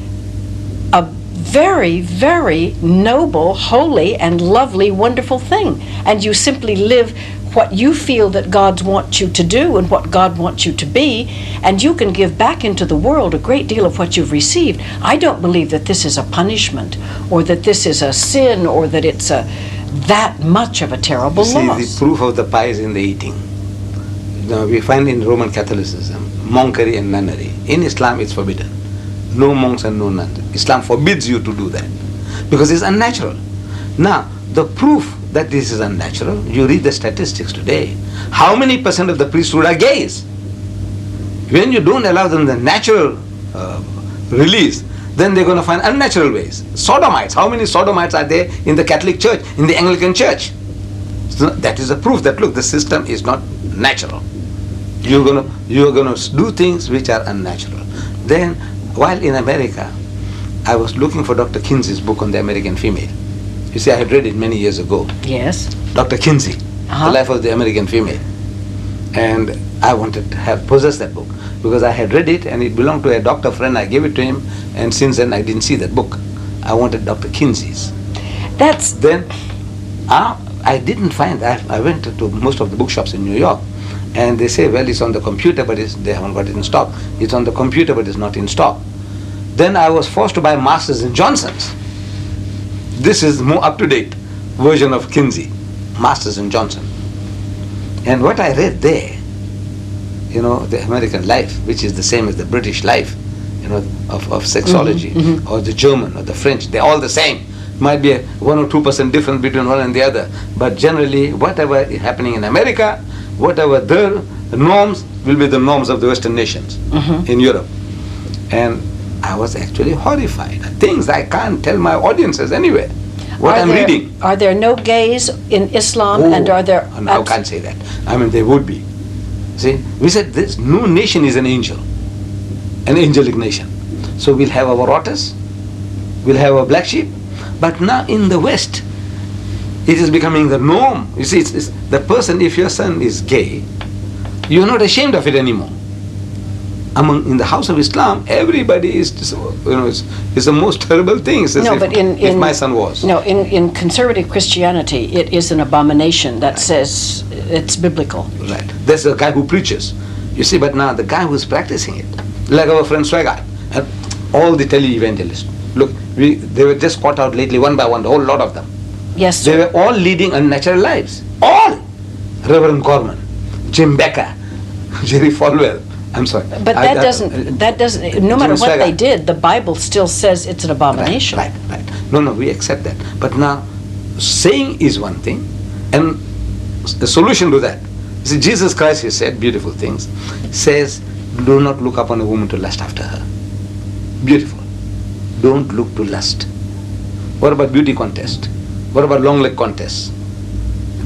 a very, very noble, holy, and lovely, wonderful thing. And you simply live what you feel that God wants you to do and what God wants you to be, and you can give back into the world a great deal of what you've received. I don't believe that this is a punishment, or that this is a sin, or that it's that much of a terrible loss. See, the proof of the pie is in the eating. We find in Roman Catholicism monkery and nunnery. In Islam it's forbidden. No monks and no nuns. Islam forbids you to do that because it's unnatural. Now, the proof that this is unnatural, you read the statistics today. How many percent of the priesthood are gays? When you don't allow them the natural release, then they're going to find unnatural ways. Sodomites, how many sodomites are there in the Catholic Church, in the Anglican Church? So that is a proof that, look, the system is not natural. You're going to do things which are unnatural. Then, while in America, I was looking for Dr. Kinsey's book on the American female. You see, I had read it many years ago. Yes. Dr. Kinsey, The Life of the American Female. And I wanted to possess that book because I had read it and it belonged to a doctor friend. I gave it to him, and since then I didn't see that book. I wanted Dr. Kinsey's. Then I didn't find that. I went to most of the bookshops in New York, and they say, well, it's on the computer, but they haven't got it in stock. It's on the computer, but it's not in stock. Then I was forced to buy Masters and Johnson's. This is the more up-to-date version of Kinsey, Masters and Johnson. And what I read there, the American life, which is the same as the British life, of sexology, or the German or the French, they're all the same. Might be a 1 or 2% difference between one and the other, but generally whatever is happening in America, whatever their norms will be the norms of the Western nations in Europe. And I was actually horrified. Things I can't tell my audiences anyway. Reading. Are there no gays in Islam, and are there... No, I can't say that. I mean, there would be. See, we said this, no nation is an angel, an angelic nation. So we'll have our otters, we'll have our black sheep, but now in the West, it is becoming the norm. You see, it's the person, if your son is gay, you're not ashamed of it anymore. In the house of Islam, everybody is, it's the most terrible thing. If my son was. No, in conservative Christianity, it is an abomination that says it's biblical. Right. There's a guy who preaches. You see, but now the guy who's practicing it, like our friend Swagat, and all the tele-evangelists. Look, they were just caught out lately, one by one, a whole lot of them. Yes, sir. They were all leading unnatural lives. All! Reverend Gorman, Jim Becker, Jerry Falwell. I'm sorry. But that doesn't, no matter what they did, the Bible still says it's an abomination. Right. No, we accept that. But now, saying is one thing, and the solution to that. See, Jesus Christ, he said beautiful things, says, do not look upon a woman to lust after her. Beautiful. Don't look to lust. What about beauty contest? What about long leg contests?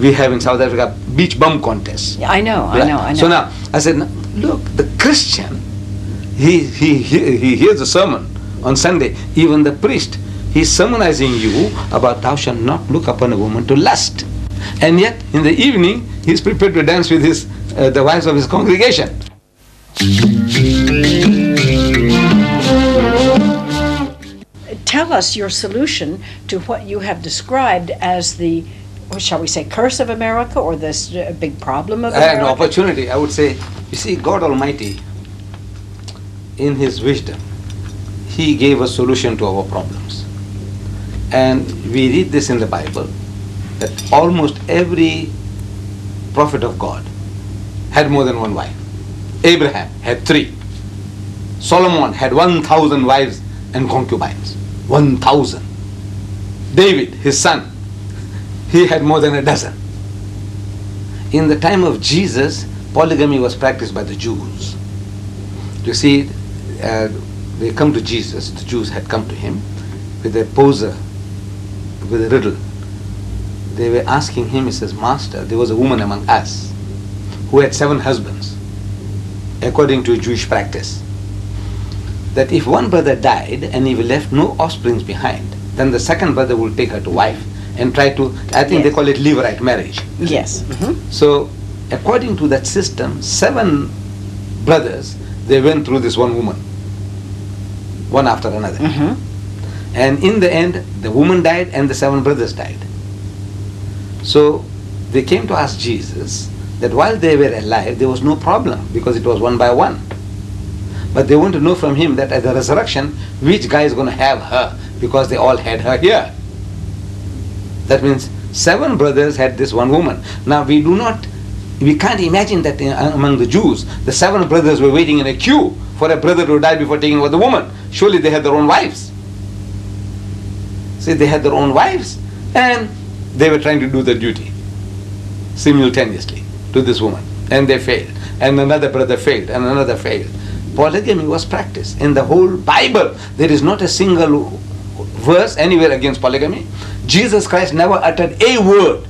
We have in South Africa beach bum contests. Yeah, I know. So now, I said, look, the Christian, he hears the sermon on Sunday. Even the priest, he's sermonizing you about thou shalt not look upon a woman to lust. And yet, in the evening, he's prepared to dance with the wives of his congregation. Tell us your solution to what you have described as the, shall we say, curse of America, or this big problem of America? An opportunity, I would say. You see, God Almighty, in His wisdom, He gave a solution to our problems. And we read this in the Bible, that almost every prophet of God had more than one wife. Abraham had 3. Solomon had 1,000 wives and concubines. 1,000. David, his son, he had more than a dozen. In the time of Jesus, polygamy was practiced by the Jews. You see, they come to Jesus, the Jews had come to him with a poser, with a riddle. They were asking him, he says, Master, there was a woman among us who had 7 husbands, according to Jewish practice, that if one brother died and he left no offsprings behind, then the second brother will take her to wife and try to, I think they call it levirate marriage. Yes. So, according to that system, 7 brothers, they went through this one woman, one after another. And in the end, the woman died and the 7 brothers died. So, they came to ask Jesus that while they were alive, there was no problem because it was one by one. But they want to know from him that at the resurrection, which guy is going to have her, because they all had her here. That means 7 brothers had this one woman. Now we can't imagine that among the Jews, the 7 brothers were waiting in a queue for a brother to die before taking over the woman. Surely they had their own wives. See, they had their own wives and they were trying to do their duty simultaneously to this woman. And they failed. And another brother failed and another failed. Polygamy was practiced. In the whole Bible, there is not a single verse anywhere against polygamy. Jesus Christ never uttered a word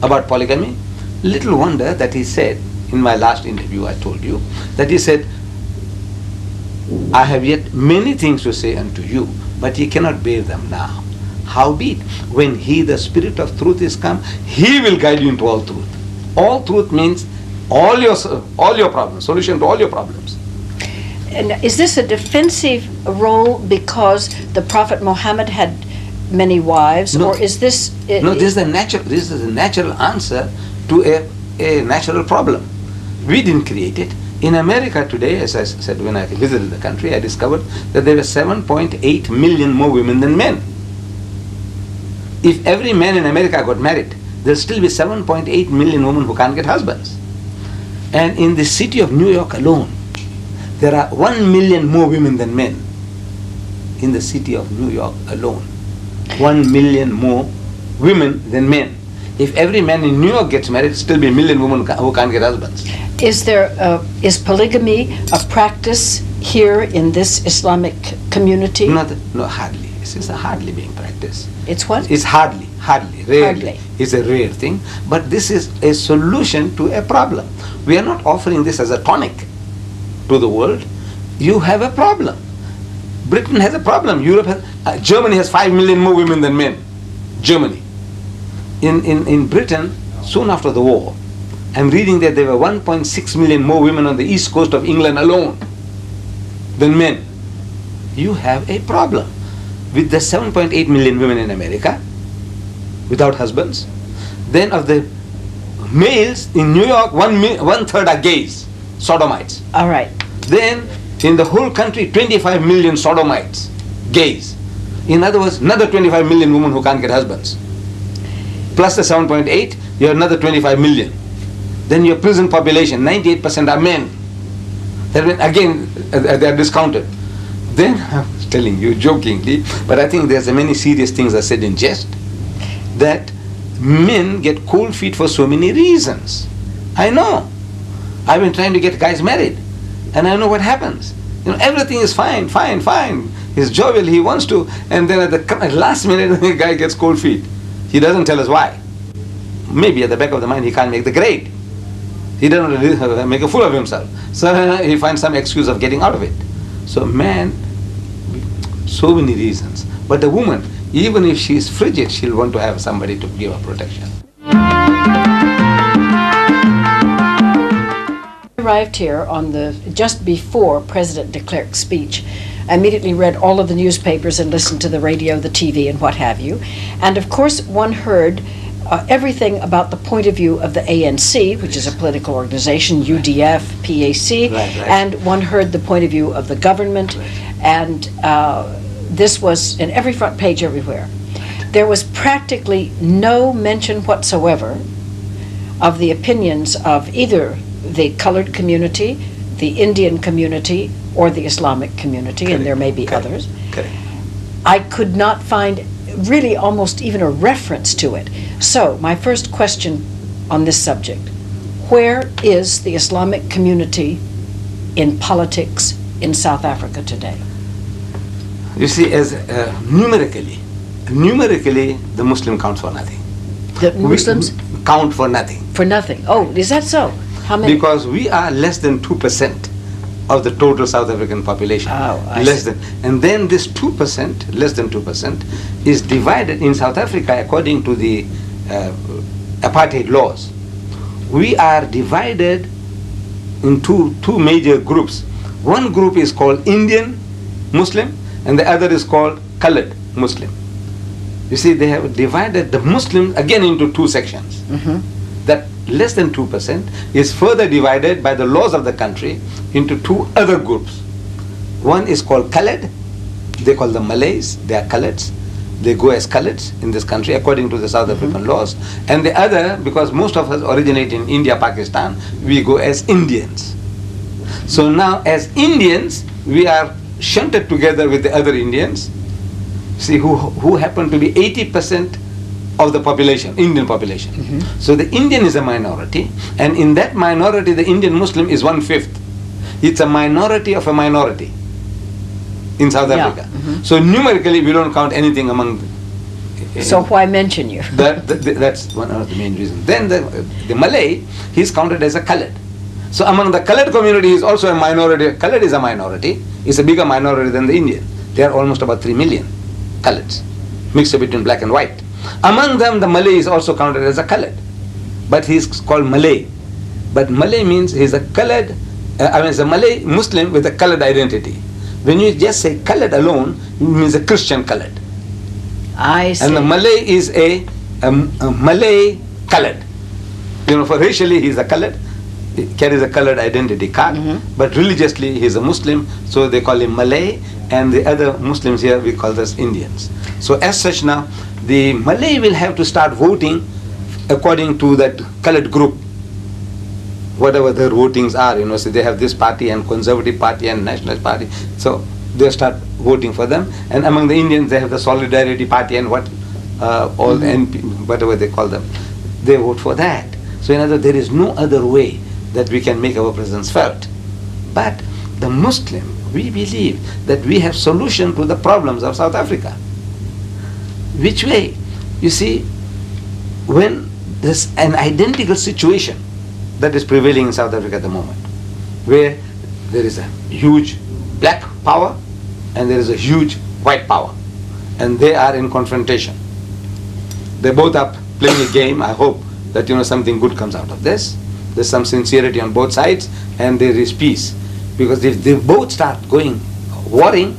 about polygamy. Little wonder that he said, in my last interview I told you, that he said, I have yet many things to say unto you, but ye cannot bear them now. Howbeit, when he, the Spirit of truth, is come, he will guide you into all truth. All truth means all your problems, solution to all your problems. And is this a defensive role because the Prophet Muhammad had many wives, or is this? No, this is a natural answer to a natural problem. We didn't create it. In America today, as I said when I visited the country, I discovered that there were 7.8 million more women than men. If every man in America got married, there'll still be 7.8 million women who can't get husbands. And in the city of New York alone, there are 1 million more women than men. In the city of New York alone, 1 million more women than men. If every man in New York gets married, still be 1 million women who can't get husbands. Is polygamy a practice here in this Islamic community? No, hardly. This is hardly being practiced. It's what? It's hardly, rarely. It's a rare thing. But this is a solution to a problem. We are not offering this as a tonic to the world. You have a problem. Britain has a problem. Germany has 5 million more women than men. Germany. In Britain, soon after the war, I'm reading that there were 1.6 million more women on the east coast of England alone than men. You have a problem with the 7.8 million women in America without husbands. Then of the males in New York, one third are gays, sodomites. All right. Then in the whole country, 25 million sodomites, gays. In other words, another 25 million women who can't get husbands. Plus the 7.8, you have another 25 million. Then your prison population, 98% are men. That means, again, they are discounted. Then, I was telling you jokingly, but I think there's many serious things I said in jest, that men get cold feet for so many reasons. I know. I've been trying to get guys married, and I know what happens. Everything is fine. He's jovial, he wants to, and then at the last minute, the guy gets cold feet. He doesn't tell us why. Maybe at the back of the mind, he can't make the grade. He doesn't make a fool of himself. So he finds some excuse of getting out of it. So man, so many reasons. But the woman, even if she is frigid, she'll want to have somebody to give her protection. I arrived here on just before President de Klerk's speech. I immediately read all of the newspapers and listened to the radio, the TV, and what have you. And of course, one heard everything about the point of view of the ANC, which is a political organization, UDF, PAC, and one heard the point of view of the government, and this was in every front page everywhere. There was practically no mention whatsoever of the opinions of either the colored community, the Indian community or the Islamic community, and there may be others. Correct. I could not find really almost even a reference to it. So, my first question on this subject: where is the Islamic community in politics in South Africa today? You see, as numerically, the Muslim counts for nothing. The Muslims count for nothing. for nothing. Oh, is that so? How many? Because we are less than 2% of the total South African population. Oh, I less see. than, and then this 2%, less than 2%, is divided in South Africa according to the apartheid laws. We are divided into two major groups. One group is called Indian Muslim, and the other is called colored Muslim. You see, they have divided the Muslims again into two sections. That less than 2% is further divided by the laws of the country into two other groups. One is called colored. They call them Malays. They are coloreds. They go as coloreds in this country according to the South African laws. And the other, because most of us originate in India, Pakistan, we go as Indians. So now as Indians, we are shunted together with the other Indians, see, who happen to be 80% of the population, Indian population. So the Indian is a minority, and in that minority the Indian Muslim is 1/5. It's a minority of a minority in South Africa. So numerically we don't count anything among So why mention you? That's one of the main reasons. Then the Malay, he's counted as a colored. So among the colored community is also a minority. Colored is a minority. It's a bigger minority than the Indian. There are almost about 3 million coloreds, mixed between black and white. Among them, the Malay is also counted as a colored, but he's called Malay. But Malay means he's a colored, he's a Malay Muslim with a colored identity. When you just say colored alone, it means a Christian colored. I see. And the Malay is a Malay colored. You know, for racially he's a colored, he carries a colored identity card, but religiously he's a Muslim, so they call him Malay, and the other Muslims here we call us Indians. So as such now, the Malay will have to start voting according to that colored group, whatever their votings are, you know, so they have this party and Conservative Party and Nationalist Party, so they start voting for them. And among the Indians they have the Solidarity Party and all the NP, whatever they call them, they vote for that. So in other words, there is no other way that we can make our presence felt. But the Muslim, we believe that we have solution to the problems of South Africa. Which way? You see, when there's an identical situation that is prevailing in South Africa at the moment, where there is a huge black power and there is a huge white power, and they are in confrontation. They both are playing a game. I hope that, you know, something good comes out of this. There's some sincerity on both sides and there is peace. Because if they both start going warring,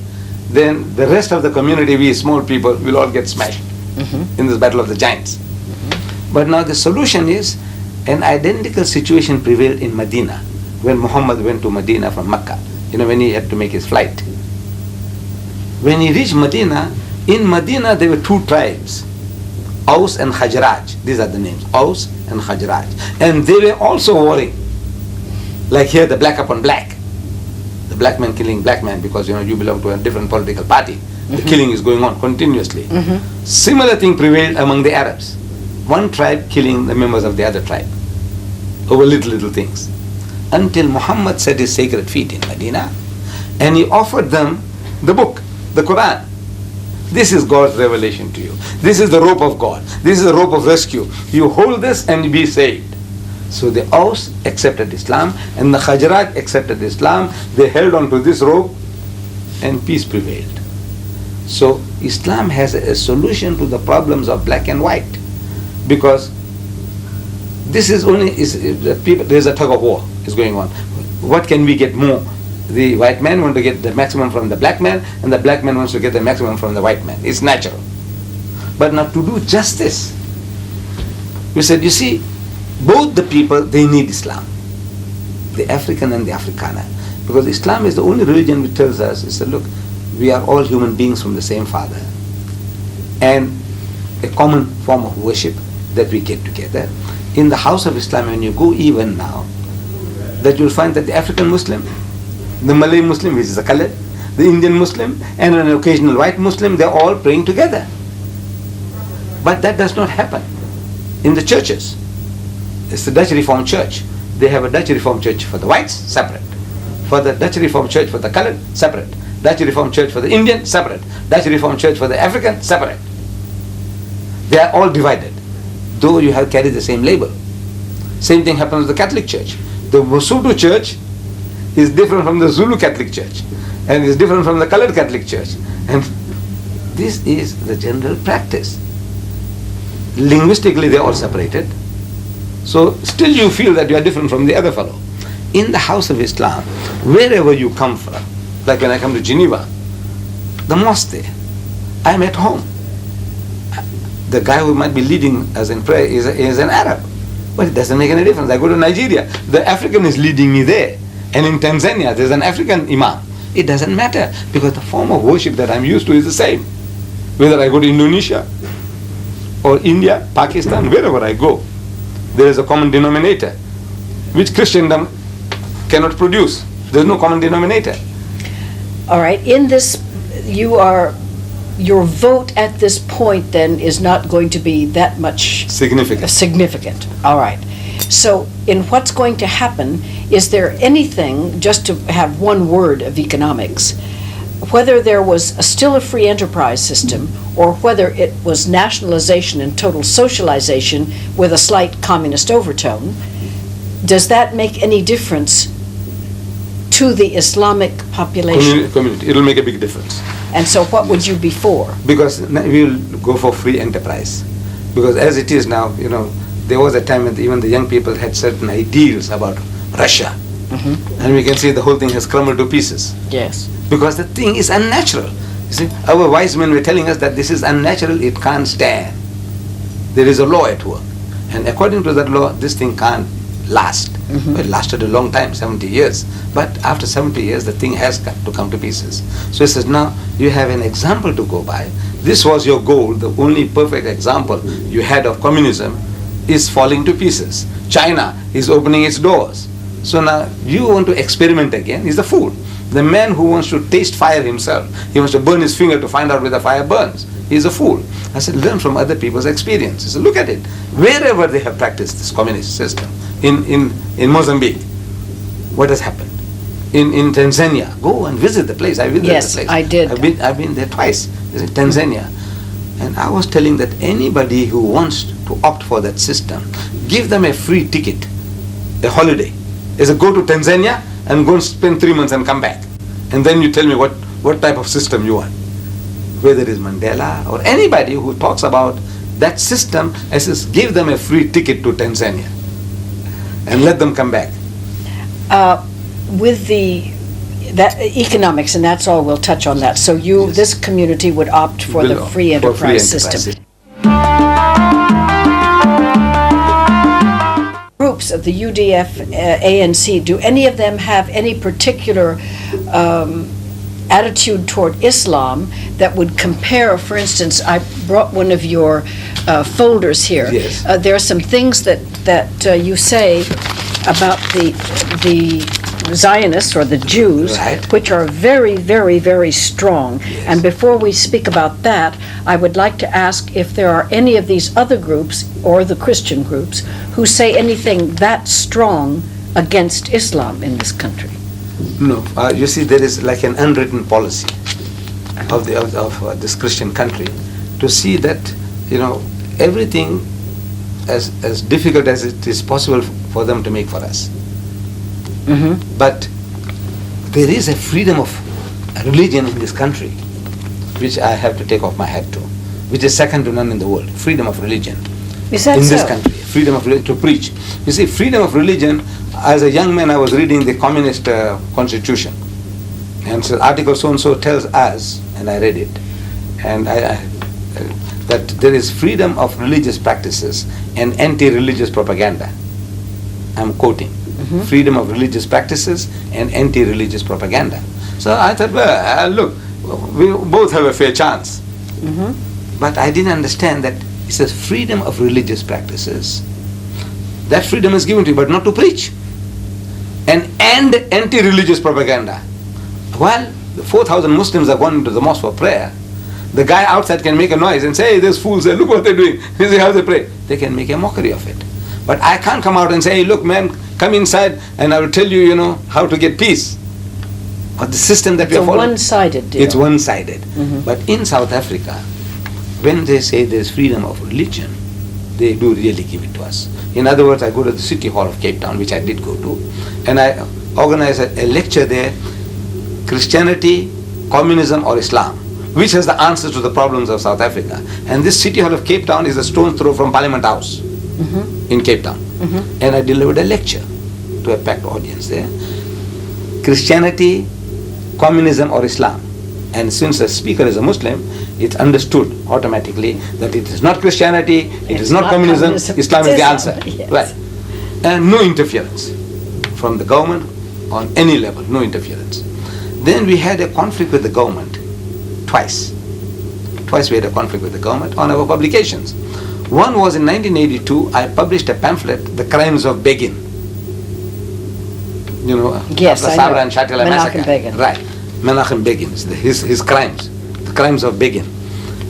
then the rest of the community, we small people, will all get smashed in this battle of the giants. But now the solution is, an identical situation prevailed in Medina when Muhammad went to Medina from Mecca, you know, when he had to make his flight. When he reached Medina, in Medina there were two tribes, Aus and Khajraj. These are the names, Aus and Khajraj. And they were also warring. Like here, the black upon black. The black man killing black man because, you know, you belong to a different political party. The killing is going on continuously. Similar thing prevailed among the Arabs. One tribe killing the members of the other tribe over little things. Until Muhammad set his sacred feet in Medina and he offered them the book, the Qur'an. This is God's revelation to you. This is the rope of God. This is the rope of rescue. You hold this and be saved. So the Aus accepted Islam and the Khajraj accepted Islam. They held on to this rope and peace prevailed. So Islam has a solution to the problems of black and white, because this is only, there's a tug of war is going on. What can we get more? The white man wants to get the maximum from the black man, and the black man wants to get the maximum from the white man. It's natural. But now to do justice, we said, you see, both the people, they need Islam, the African and the Afrikaner, because Islam is the only religion which tells us, it said, look, we are all human beings from the same Father, and a common form of worship that we get together. In the house of Islam, when you go even now, that you'll find that the African Muslim, the Malay Muslim, which is a colored, the Indian Muslim, and an occasional white Muslim, they're all praying together. But that does not happen in the churches. It's the Dutch Reformed Church. They have a Dutch Reformed Church for the whites, separate. For the Dutch Reformed Church for the colored, separate. Dutch Reformed Church for the Indian, separate. Dutch Reformed Church for the African, separate. They are all divided, though you have carried the same label. Same thing happens with the Catholic Church. The Masudu Church is different from the Zulu Catholic Church, and is different from the colored Catholic Church. And this is the general practice. Linguistically, they are all separated. So still you feel that you are different from the other fellow. In the house of Islam, wherever you come from, like when I come to Geneva, the mosque there, I'm at home. The guy who might be leading us in prayer is an Arab. But it doesn't make any difference. I go to Nigeria, the African is leading me there. And in Tanzania, there's an African imam. It doesn't matter, because the form of worship that I'm used to is the same. Whether I go to Indonesia or India, Pakistan, wherever I go, there is a common denominator, which Christendom cannot produce. There's no common denominator. All right. In this, your vote at this point then is not going to be that much significant. All right. So in what's going to happen, is there anything, just to have one word of economics, whether there was still a free enterprise system or whether it was nationalization and total socialization with a slight communist overtone, does that make any difference to the Islamic population? Community. It'll make a big difference. And so what would you be for? Because we'll go for free enterprise. Because as it is now, there was a time when even the young people had certain ideals about Russia. Mm-hmm. And we can see the whole thing has crumbled to pieces. Yes. Because the thing is unnatural. You see, our wise men were telling us that this is unnatural, it can't stand. There is a law at work. And according to that law, this thing can't last. Mm-hmm. It lasted a long time, 70 years. But after 70 years, the thing has got to come to pieces. So he says, now you have an example to go by. This was your goal. The only perfect example you had of communism is falling to pieces. China is opening its doors. So now you want to experiment again. He's a fool. The man who wants to taste fire himself, he wants to burn his finger to find out where the fire burns. He's a fool. I said, learn from other people's experience. He said, look at it. Wherever they have practiced this communist system, in Mozambique, what has happened? In Tanzania, go and visit the place. I visited the place. Yes, I did. I've been there twice. In Tanzania. And I was telling that anybody who wants to opt for that system, give them a free ticket, a holiday. They say, go to Tanzania and go and spend 3 months and come back. And then you tell me what type of system you want. Whether it is Mandela or anybody who talks about that system, I says, give them a free ticket to Tanzania and let them come back. With that economics, and that's all, we'll touch on that. So Yes. This community would opt for the free enterprise system. Groups of the UDF, ANC, do any of them have any particular attitude toward Islam that would compare? For instance, I brought one of your folders here. Yes. There are some things that you say about the Zionists or the Jews, Right. which are very, very, very strong. Yes. And before we speak about that, I would like to ask if there are any of these other groups or the Christian groups who say anything that strong against Islam in this country. No, you see, there is like an unwritten policy of this Christian country to see that everything as difficult as it is possible for them to make for us. Mm-hmm. But there is a freedom of religion in this country, which I have to take off my hat to, which is second to none in the world. Freedom of religion. Is that in so? this country? Freedom of religion to preach. You see, freedom of religion. As a young man, I was reading the communist constitution, and so Article so and so tells us, and I read it, and that there is freedom of religious practices and anti-religious propaganda. I'm quoting. Mm-hmm. Freedom of religious practices and anti-religious propaganda. So I thought, well, look, we both have a fair chance. Mm-hmm. But I didn't understand that it says freedom of religious practices. That freedom is given to you, but not to preach. and anti-religious propaganda. While the 4,000 Muslims are going to the mosque for prayer, the guy outside can make a noise and say, hey, these fools, look what they're doing. This is how they pray. They can make a mockery of it. But I can't come out and say, hey, look, man, come inside and I will tell you, how to get peace. But the system that we are following, it's a one-sided deal. It's one-sided. But in South Africa, when they say there's freedom of religion, they do really give it to us. In other words, I go to the City Hall of Cape Town, which I did go to, and I organize a lecture there, Christianity, communism or Islam, which has the answers to the problems of South Africa. And this City Hall of Cape Town is a stone's throw from Parliament House in Cape Town. And I delivered a lecture to a packed audience there. Christianity, communism or Islam. And since the speaker is a Muslim, it's understood automatically that it is not Christianity, it is not communism, Islam is the answer. Yes. Right. And no interference from the government on any level, no interference. Then we had a conflict with the government twice. Twice we had a conflict with the government on our publications. One was in 1982, I published a pamphlet, The Crimes of Begin. Yes, the I Sabra know. and Shatila massacre. Begin. Right. Menachem Begin, his crimes, The Crimes of Begin.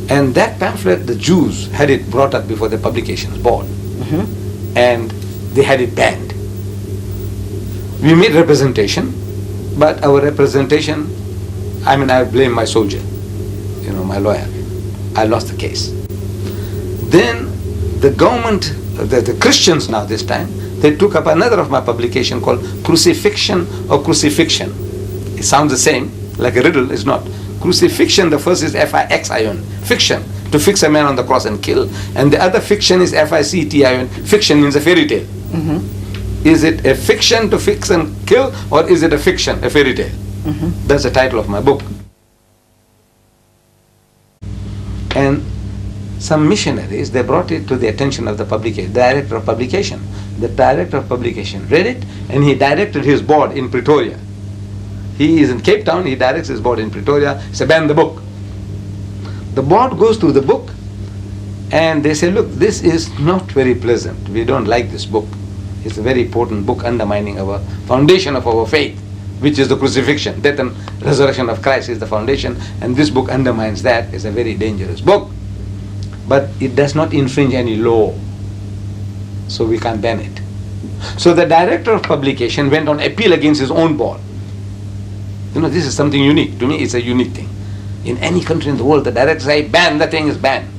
And that pamphlet, the Jews had it brought up before the publications board. And they had it banned. We made representation, but our representation, I blame my soldier, my lawyer. I lost the case. Then the government, the Christians now this time, they took up another of my publication called Crucifixion or Crucifixion. It sounds the same, like a riddle, it's not. Crucifixion, the first is F-I-X-I-O-N, fiction, to fix a man on the cross and kill. And the other fiction is F-I-C-T-I-O-N, fiction means a fairy tale. Is it a fiction to fix and kill, or is it a fiction, a fairy tale? That's the title of my book. And some missionaries, they brought it to the attention of the director of publication. The director of publication read it, and he directed his board in Pretoria. He is in Cape Town, he directs his board in Pretoria, he said, ban the book. The board goes through the book, and they say, look, this is not very pleasant. We don't like this book. It's a very important book undermining our foundation of our faith, which is the crucifixion. Death and resurrection of Christ is the foundation, and this book undermines that. It's a very dangerous book. But it does not infringe any law, so we can't ban it. So the director of publication went on appeal against his own board. This is something unique. To me, it's a unique thing. In any country in the world, the director say, ban, the thing is banned.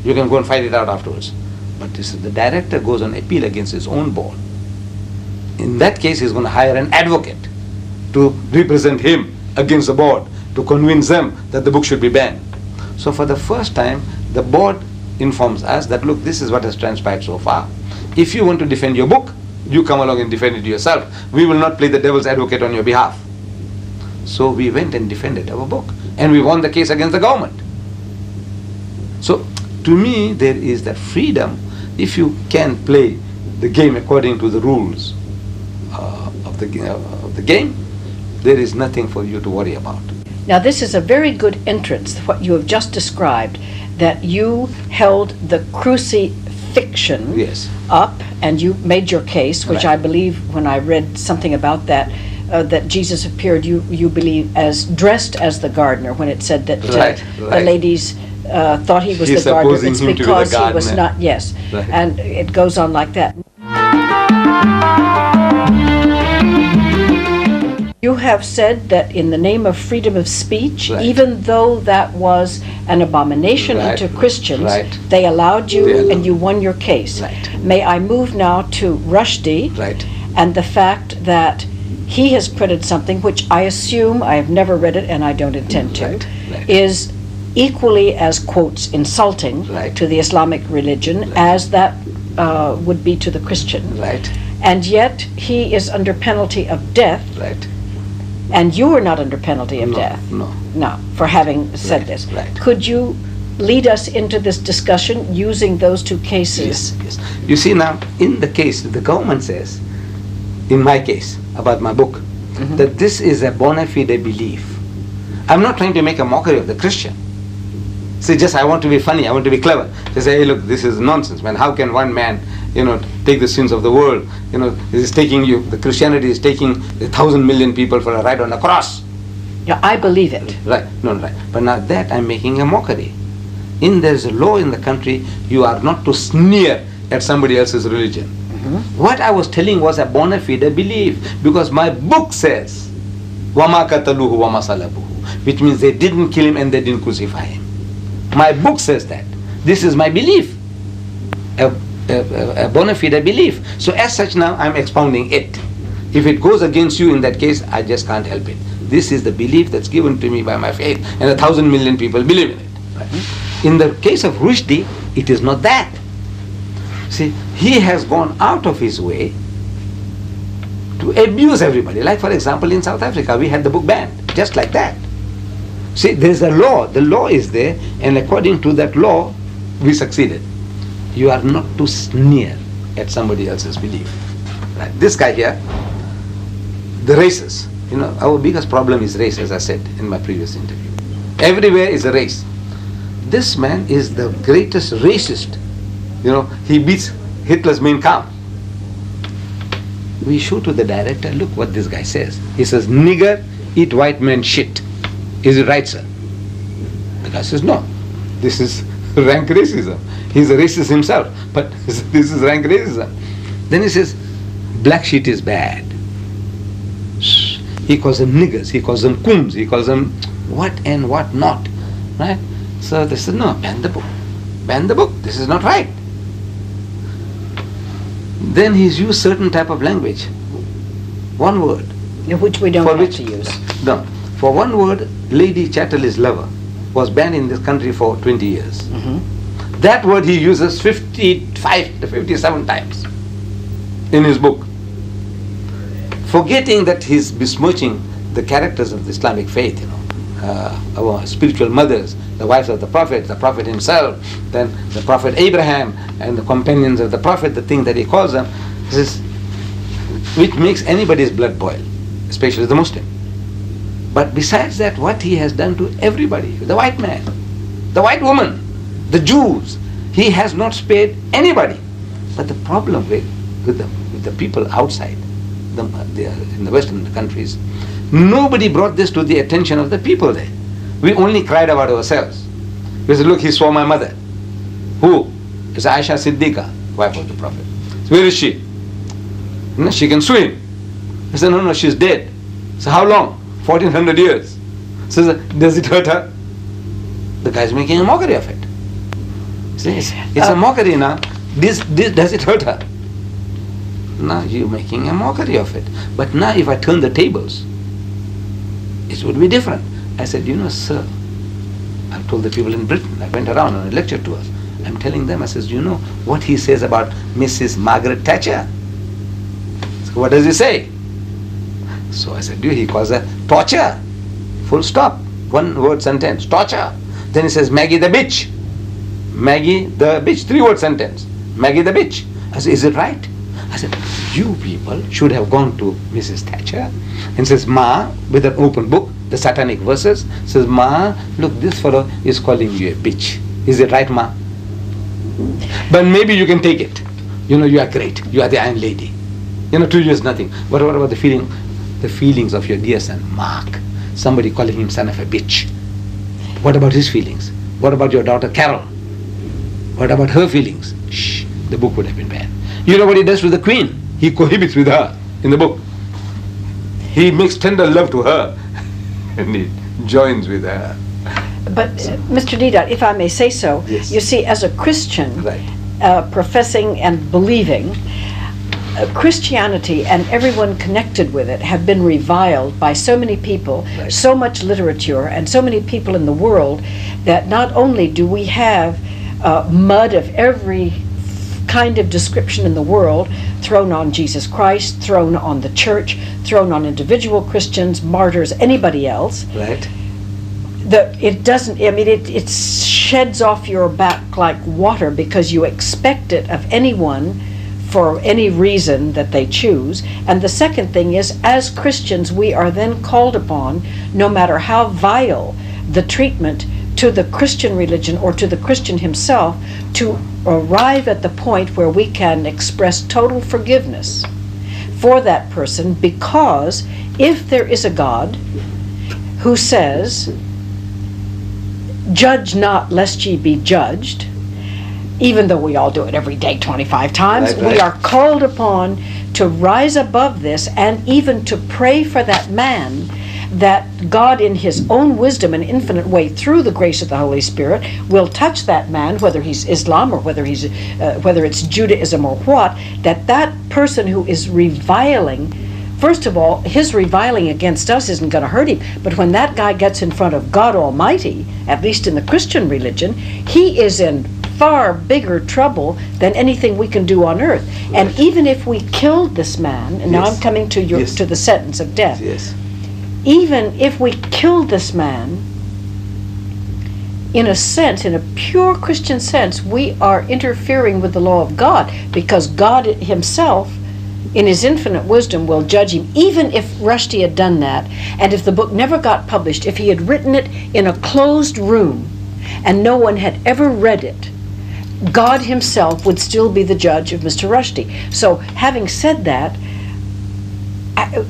You can go and fight it out afterwards. But the director goes on appeal against his own board. In that case, he's going to hire an advocate to represent him against the board, to convince them that the book should be banned. So for the first time, the board informs us that, look, this is what has transpired so far. If you want to defend your book, you come along and defend it yourself. We will not play the devil's advocate on your behalf. So we went and defended our book, and we won the case against the government. So to me, there is that freedom. If you can play the game according to the rules of the game, there is nothing for you to worry about. Now, this is a very good entrance, what you have just described, that you held the crucifixion up and you made your case, which I believe when I read something about that, that Jesus appeared, you believe, as dressed as the gardener, when it said that the ladies thought he was the gardener. It's because he was not, and it goes on like that. You have said that in the name of freedom of speech, even though that was an abomination unto Christians, they allowed you and you won your case. May I move now to Rushdie and the fact that he has printed something which I assume, I have never read it and I don't intend to, is equally as, quotes, insulting to the Islamic religion as that would be to the Christian. And yet he is under penalty of death. And you are not under penalty of death. No, for having said this. Could you lead us into this discussion using those two cases? Yes. You see now, in the case, the government says, in my case, about my book, that this is a bona fide belief. I'm not trying to make a mockery of the Christian. See, just I want to be funny, I want to be clever. They say, hey, look, this is nonsense, man. How can one man take the sins of the world. This is taking you. The Christianity is taking 1,000 million people for a ride on a cross. Yeah, I believe it. Right, no, right. But now that I'm making a mockery. There's a law in the country, you are not to sneer at somebody else's religion. What I was telling was a bona fide belief, because my book says, وَمَا قَتَلُوهُ وَمَا صَلَبُوهُ, which means they didn't kill him and they didn't crucify him. My book says that. This is my belief, a bona fide belief. So as such now I'm expounding it. If it goes against you in that case, I just can't help it. This is the belief that's given to me by my faith, and 1,000 million people believe in it. Right? In the case of Rushdie, it is not that. See, he has gone out of his way to abuse everybody. Like for example, in South Africa, we had the book banned, just like that. See, there's a law. The law is there, and according to that law, we succeeded. You are not to sneer at somebody else's belief. Right? This guy here, the races. Our biggest problem is race, as I said in my previous interview. Everywhere is a race. This man is the greatest racist. He beats Hitler's Mein Kampf. We show to the director, look what this guy says. He says, nigger, eat white man shit. Is it right, sir? The guy says, no. This is rank racism. He's a racist himself, but this is rank racism. Then he says, black shit is bad. He calls them niggers, he calls them coons, he calls them what and what not. Right? So they said, no, ban the book. Ban the book. This is not right. Then he's used certain type of language. One word. Which we don't have to use. No. For one word, Lady Chatterley's lover was banned in this country for 20 years. That word he uses 55 to 57 times in his book, forgetting that he's besmirching the characters of the Islamic faith, our spiritual mothers, the wives of the Prophet himself, then the Prophet Abraham and the companions of the Prophet, the thing that he calls them, which makes anybody's blood boil, especially the Muslim. But besides that, what he has done to everybody, the white man, the white woman, the Jews, he has not spared anybody. But the problem with the people outside, in the Western countries, nobody brought this to the attention of the people there. We only cried about ourselves. We said, look, he saw my mother. Who? It's Aisha Siddiqa, wife of the Prophet. So where is she? No, she can swim. He said, no, she's dead. So how long? 1400 years. So does it hurt her? The guy's making a mockery of it. See, it's a mockery now. Does it hurt her? Now you're making a mockery of it. But now if I turn the tables, it would be different. I said, sir, I told the people in Britain, I went around on a lecture tour. I'm telling them, I says, what he says about Mrs. Margaret Thatcher? So what does he say? So I said, he calls her torture. Full stop. One word sentence, torture. Then he says, Maggie the bitch. Maggie the bitch, 3-word sentence. Maggie the bitch. I said, is it right? I said, you people should have gone to Mrs. Thatcher and says, Ma, with an open book, the satanic verses, says, Ma, look, this fellow is calling you a bitch. Is it right, Ma? But maybe you can take it. You are great. You are the Iron Lady. 2 years nothing. But what about the feelings of your dear son, Mark? Somebody calling him son of a bitch. What about his feelings? What about your daughter, Carol? What about her feelings? Shh, the book would have been banned. You know what he does with the Queen? He cohabits with her in the book. He makes tender love to her and he joins with her. But Mr. Deedat, if I may say so, yes. You see, as a Christian, right. Professing and believing, Christianity and everyone connected with it have been reviled by so many people, right. So much literature, and so many people in the world, that not only do we have mud of every kind of description in the world thrown on Jesus Christ, thrown on the church, thrown on individual Christians, martyrs, anybody else. Right. It sheds off your back like water because you expect it of anyone for any reason that they choose. And the second thing is, as Christians, we are then called upon, no matter how vile the treatment, to the Christian religion or to the Christian himself to arrive at the point where we can express total forgiveness for that person, because if there is a God who says, "Judge not lest ye be judged," even though we all do it every day 25 times, right. we are called upon to rise above this and even to pray for that man, that God in his own wisdom and infinite way through the grace of the Holy Spirit will touch that man, whether he's Islam or whether it's Judaism or what, that person who is reviling, first of all, his reviling against us isn't going to hurt him, but when that guy gets in front of God Almighty, at least in the Christian religion, he is in far bigger trouble than anything we can do on earth. And even if we killed this man, and now I'm coming to to the sentence of death, even if we killed this man, in a sense, in a pure Christian sense, we are interfering with the law of God, because God himself, in his infinite wisdom, will judge him. Even if Rushdie had done that, and if the book never got published, if he had written it in a closed room and no one had ever read it, God himself would still be the judge of Mr. Rushdie. So having said that,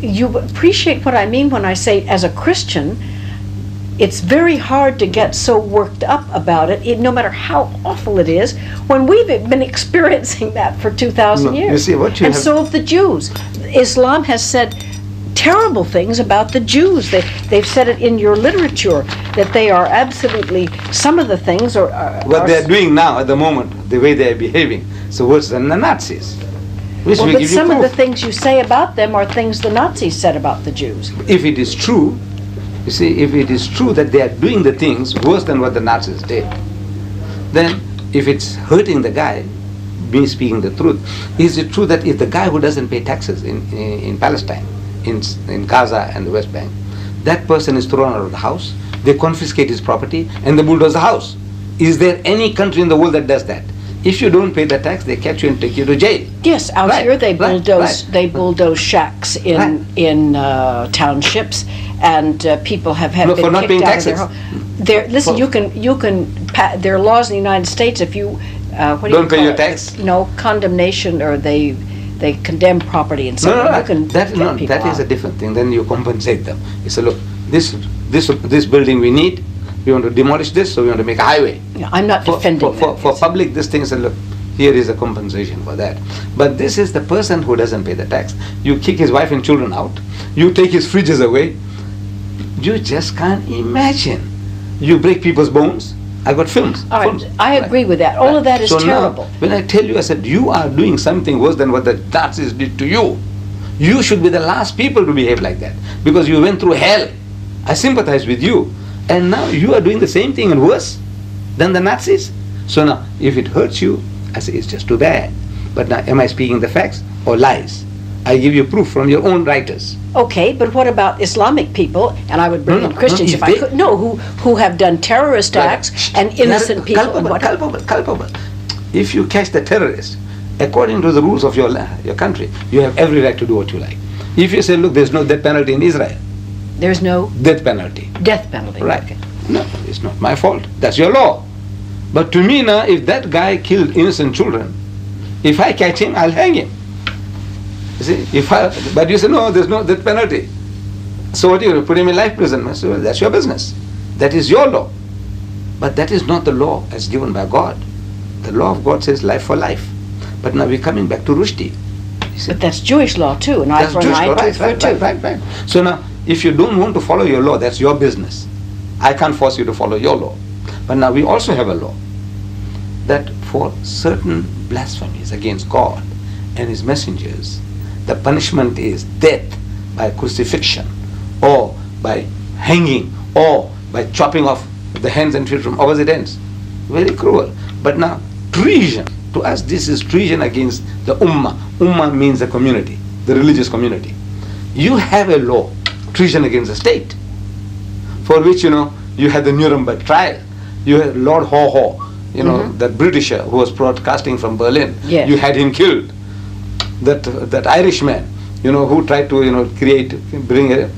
you appreciate what I mean when I say, as a Christian, it's very hard to get so worked up about it, no matter how awful it is, when we've been experiencing that for 2,000 years. You see, what you and so have the Jews. Islam has said terrible things about the Jews. They've said it in your literature, that they are absolutely, some of the things are what they're doing now at the moment, the way they're behaving, so worse than the Nazis. Well, but some of the things you say about them are things the Nazis said about the Jews. If it is true, you see, if it is true that they are doing the things worse than what the Nazis did, then if it's hurting the guy, me speaking the truth, is it true that if the guy who doesn't pay taxes in Palestine, in Gaza and the West Bank, that person is thrown out of the house, they confiscate his property, and they bulldoze the house? Is there any country in the world that does that? If you don't pay the tax, they catch you and take you to jail. Yes, out here they bulldoze shacks in townships, and people have been for not kicked paying out taxes. of their home. Listen, there are laws in the United States, if you don't pay your tax. No, condemnation, or they condemn property and so on. That is a different thing. Then you compensate them. You say, look, this building we need. We want to demolish this, so we want to make a highway. Yeah, I'm not defending that. For public, this thing is, look, here is a compensation for that. But this is the person who doesn't pay the tax. You kick his wife and children out. You take his fridges away. You just can't imagine. You break people's bones. I got films. All right, I agree with that. All of that is terrible. Now, when I tell you, I said, you are doing something worse than what the Nazis did to you. You should be the last people to behave like that, because you went through hell. I sympathize with you. And now you are doing the same thing and worse than the Nazis. So now, if it hurts you, I say it's just too bad. But now, am I speaking the facts or lies? I give you proof from your own writers. Okay, but what about Islamic people, and I would bring in Christians if I could, who have done terrorist acts and innocent people. Culpable. If you catch the terrorist, according to the rules of your country, you have every right to do what you like. If you say, look, there's no death penalty in Israel. There's no death penalty. Death penalty. Right. Okay. No, it's not my fault. That's your law. But to me now, if that guy killed innocent children, if I catch him, I'll hang him. You see, but you say, no, there's no death penalty. So what, you put him in life prison? I say, well, that's your business. That is your law. But that is not the law as given by God. The law of God says life for life. But now we're coming back to Rushdie. But that's Jewish law too, and that's Jewish law, right. So now, if you don't want to follow your law, that's your business. I can't force you to follow your law. But now we also have a law that for certain blasphemies against God and His messengers, the punishment is death by crucifixion, or by hanging, or by chopping off the hands and feet from opposite ends. Very cruel. But now, treason, to us this is treason against the Ummah. Ummah means the community, the religious community. You have a law, treason against the state, for which, you had the Nuremberg trial. You had Lord Haw, that Britisher who was broadcasting from Berlin. Yes. You had him killed. That Irishman, who tried to bring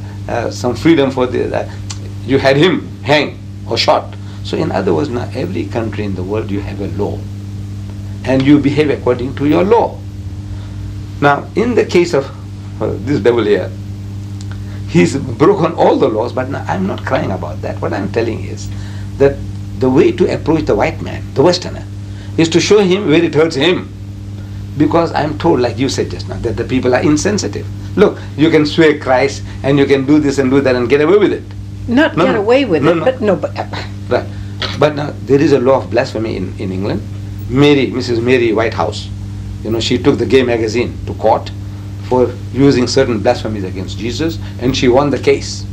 some freedom for you had him hanged or shot. So in other words, now every country in the world you have a law, and you behave according to your law. Now in the case of this devil here, he's broken all the laws, but now I'm not crying about that. What I'm telling is that the way to approach the white man, the Westerner, is to show him where it hurts him. Because I'm told, like you said just now, that the people are insensitive. Look, you can swear Christ and you can do this and do that and get away with it. Not get away with it, but no. Right. But now there is a law of blasphemy in England. Mrs. Mary Whitehouse, she took the Gay magazine to court for using certain blasphemies against Jesus, and she won the case.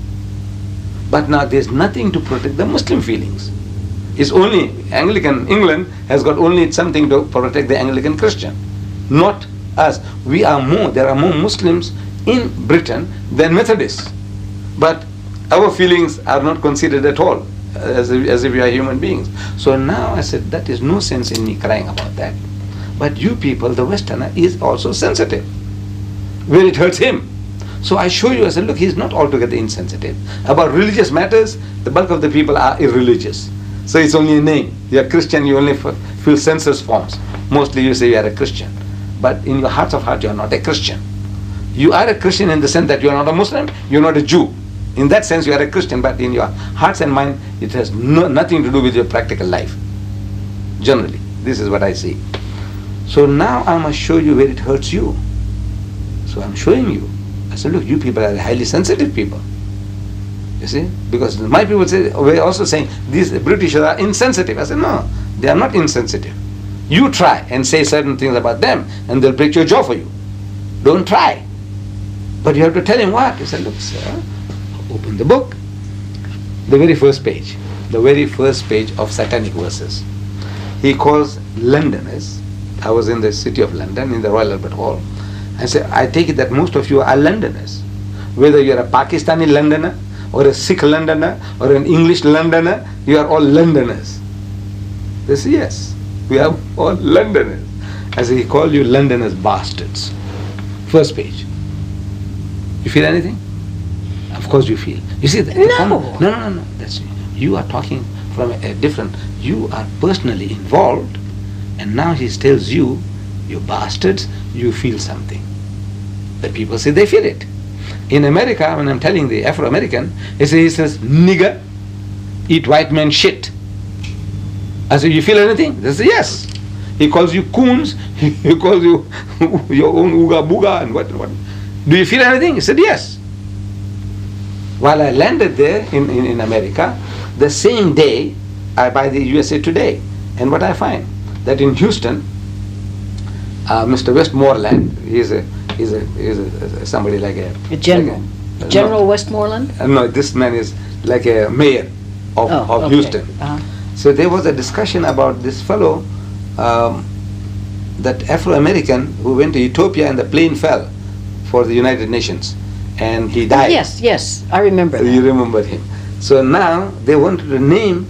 But now there's nothing to protect the Muslim feelings. It's only England has got only something to protect the Anglican Christian, not us. There are more Muslims in Britain than Methodists. But our feelings are not considered at all, as if we are human beings. So now I said, that is no sense in me crying about that. But you people, the Westerner, is also sensitive, where it hurts him. So I show you, I said, look, he's not altogether insensitive. About religious matters, the bulk of the people are irreligious. So it's only a name. You are Christian, you only fill census forms. Mostly you say you are a Christian. But in your hearts of heart, you are not a Christian. You are a Christian in the sense that you are not a Muslim, you are not a Jew. In that sense, you are a Christian, but in your hearts and mind, it has nothing to do with your practical life. Generally, this is what I see. So now I must show you where it hurts you. So I'm showing you. I said, look, you people are highly sensitive people. You see? Because my people say, we're also saying, these British are insensitive. I said, no, they are not insensitive. You try and say certain things about them, and they'll break your jaw for you. Don't try. But you have to tell him what? He said, look, sir, open the book. The very first page of Satanic Verses. He calls Londoners. I was in the city of London, in the Royal Albert Hall. I said, I take it that most of you are Londoners. Whether you're a Pakistani Londoner, or a Sikh Londoner, or an English Londoner, you are all Londoners. They say, yes, we are all Londoners. I say, he called you Londoners bastards. First page. You feel anything? Of course you feel. You see that? No. That's you are talking from a different. You are personally involved, and now he tells you, you bastards, you feel something. The people say they feel it. In America, when I'm telling the Afro-American, he says, nigger, eat white man shit. I say, you feel anything? They say, yes. He calls you coons, he calls you your own ooga booga and what. Do you feel anything? He said, yes. While I landed there in America, the same day I buy the USA Today. And what I find, that in Houston, Mr. Westmoreland, he's somebody like a general. General Westmoreland? No, this man is like a mayor of Houston. So there was a discussion about this fellow, that Afro-American who went to Ethiopia and the plane fell for the United Nations and he died. Yes, I remember that. You remember him. So now they wanted to name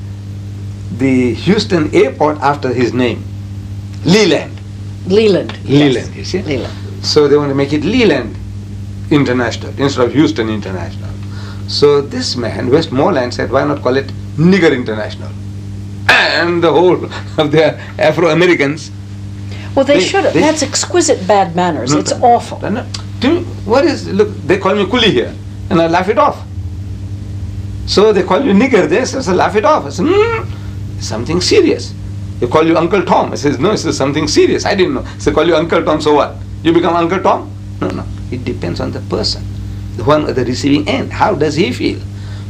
the Houston airport after his name, Leland. Yes. You see? Leland. So they want to make it Leland International instead of Houston International. So this man, Westmoreland, said, why not call it Nigger International? And the whole of the Afro-Americans. Well, they should have. That's exquisite bad manners. It's awful. Look, they call me Kuli here, and I laugh it off. So they call you nigger there, so I laugh it off. I said, something serious. They call you Uncle Tom. I says, no, it's something serious. I didn't know. So they call you Uncle Tom, so what? You become Uncle Tom? No. It depends on the person, the one at the receiving end. How does he feel?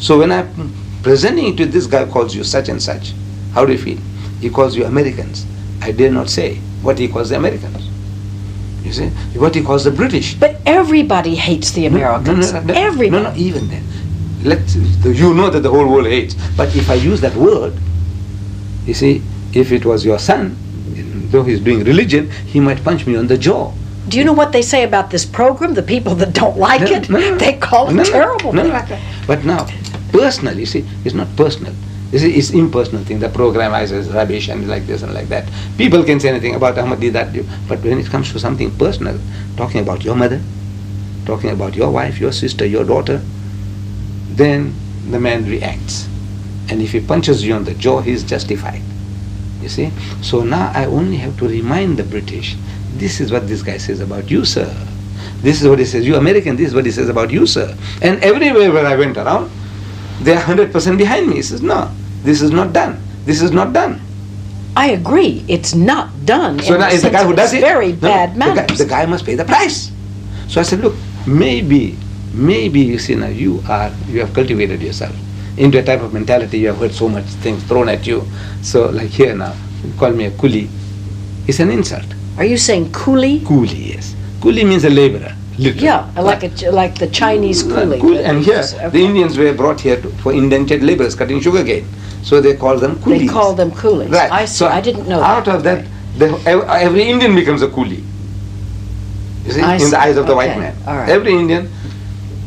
So when I'm presenting it to this guy calls you such and such, how do you feel? He calls you Americans. I dare not say what he calls the Americans. You see? What he calls the British. But everybody hates the Americans. Everybody. No, even then. You know that the whole world hates. But if I use that word, you see, if it was your son, though he's doing religion, he might punch me on the jaw. Do you know what they say about this program? The people that don't like it, they call it terrible. But now, personally, you see, it's not personal. You see, it's impersonal thing. The program is rubbish and like this and like that. People can say anything about Ahmed Deedat, but when it comes to something personal, talking about your mother, talking about your wife, your sister, your daughter, then the man reacts. And if he punches you on the jaw, he is justified. You see? So now I only have to remind the British, this is what this guy says about you, sir. This is what he says, you American, this is what he says about you, sir. And everywhere where I went around, they are 100% behind me. He says, no, this is not done. This is not done. I agree. It's not done. So now is the guy who does it? Very bad manners. The guy must pay the price. So I said, look, maybe you see now you have cultivated yourself into a type of mentality. You have heard so much things thrown at you. So like here now, you call me a coolie. It's an insult. Are you saying coolie? Coolie, yes. Coolie means a laborer. Literally. Yeah, like the Chinese coolie. And here, the Indians were brought here for indentured laborers cutting sugarcane. So they call them coolies. They call them coolies. Right. I see. I didn't know out that. of that, every Indian becomes a coolie. You see, in the eyes of the white man. All right. Every Indian.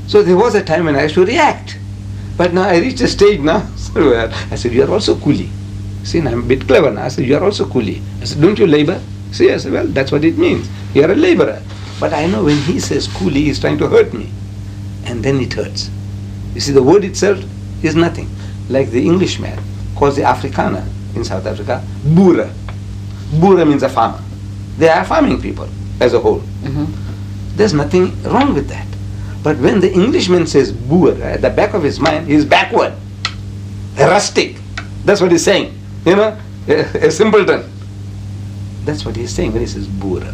So there was a time when I used to react. But now I reached a stage now, so I said, you are also coolie. See, now I'm a bit clever now. I said, you are also coolie. I said, don't you labor? See, I said, well, that's what it means. You are a laborer. But I know when he says coolie, he's trying to hurt me. And then it hurts. You see, the word itself is nothing. Like the Englishman calls the Afrikaner in South Africa, boere. Boere means a farmer. They are farming people as a whole. Mm-hmm. There's nothing wrong with that. But when the Englishman says boer, at the back of his mind, he's backward, a rustic. That's what he's saying. You know, a simpleton. That's what he's saying when he says boer.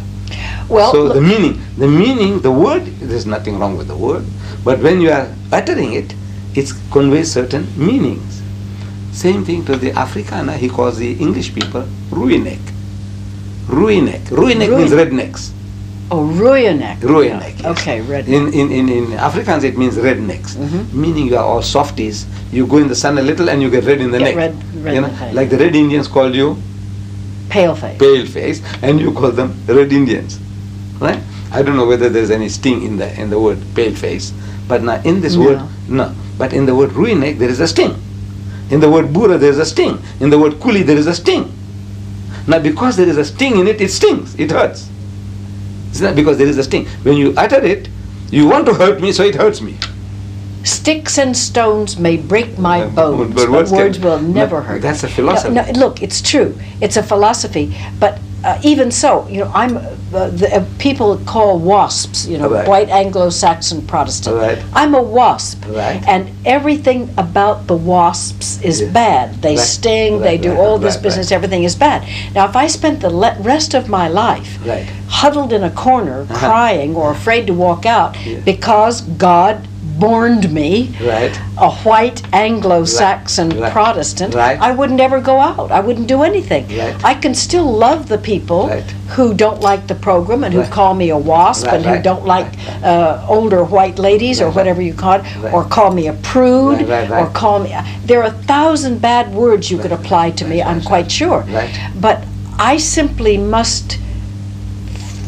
Well, so the meaning, the word, there's nothing wrong with the word. But when you are uttering it, it conveys certain meanings. Same thing to the Afrikaner, he calls the English people Ruinek. Ruinek. Ruinek means rednecks. Oh, Ruinek. Ruinek, yeah. yes. Okay, redneck. In Afrikaans it means rednecks, meaning you are all softies. You go in the sun a little and you get red in the neck. Red you know, like the Red Indians called you pale face. Pale face, and you call them Red Indians, right? I don't know whether there's any sting in the word pale face, but now in this word, no. But in the word Ruinek there is a sting. In the word Boera there is a sting. In the word Coolie there is a sting. Now because there is a sting in it, it stings, it hurts. It's not because there is a sting. When you utter it, you want to hurt me, so it hurts me. Sticks and stones may break my bones, but words will never hurt. That's a philosophy. No, look, it's true. It's a philosophy, but even so, you know, I'm people call wasps, you know, right. white Anglo-Saxon Protestant. Right. I'm a wasp, right. and everything about the wasps is bad. They right. sting. Right. They do right. all this right. business. Right. Everything is bad. Now, if I spent the rest of my life right. huddled in a corner, crying or afraid to walk out because God borned me, right. a white Anglo-Saxon right. Protestant, right. I wouldn't ever go out. I wouldn't do anything. Right. I can still love the people right. who don't like the program and who right. call me a wasp right. and who right. don't like right. older white ladies right. or whatever you call it, right. or call me a prude, right. or call me... There are 1,000 bad words you could apply to me, I'm quite sure. Right. But I simply must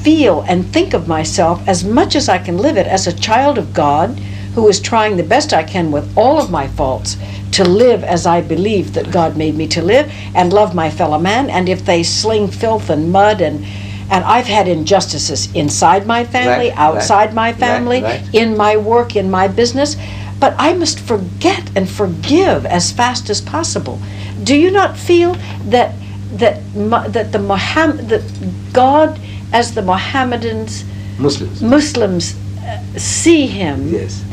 feel and think of myself as much as I can live it as a child of God who is trying the best I can with all of my faults to live as I believe that God made me to live and love my fellow man. And if they sling filth and mud and I've had injustices inside my family, right, outside right, my family, right, right. in my work, in my business, but I must forget and forgive as fast as possible. Do you not feel that God, as the Mohammedans, Muslims see him yes.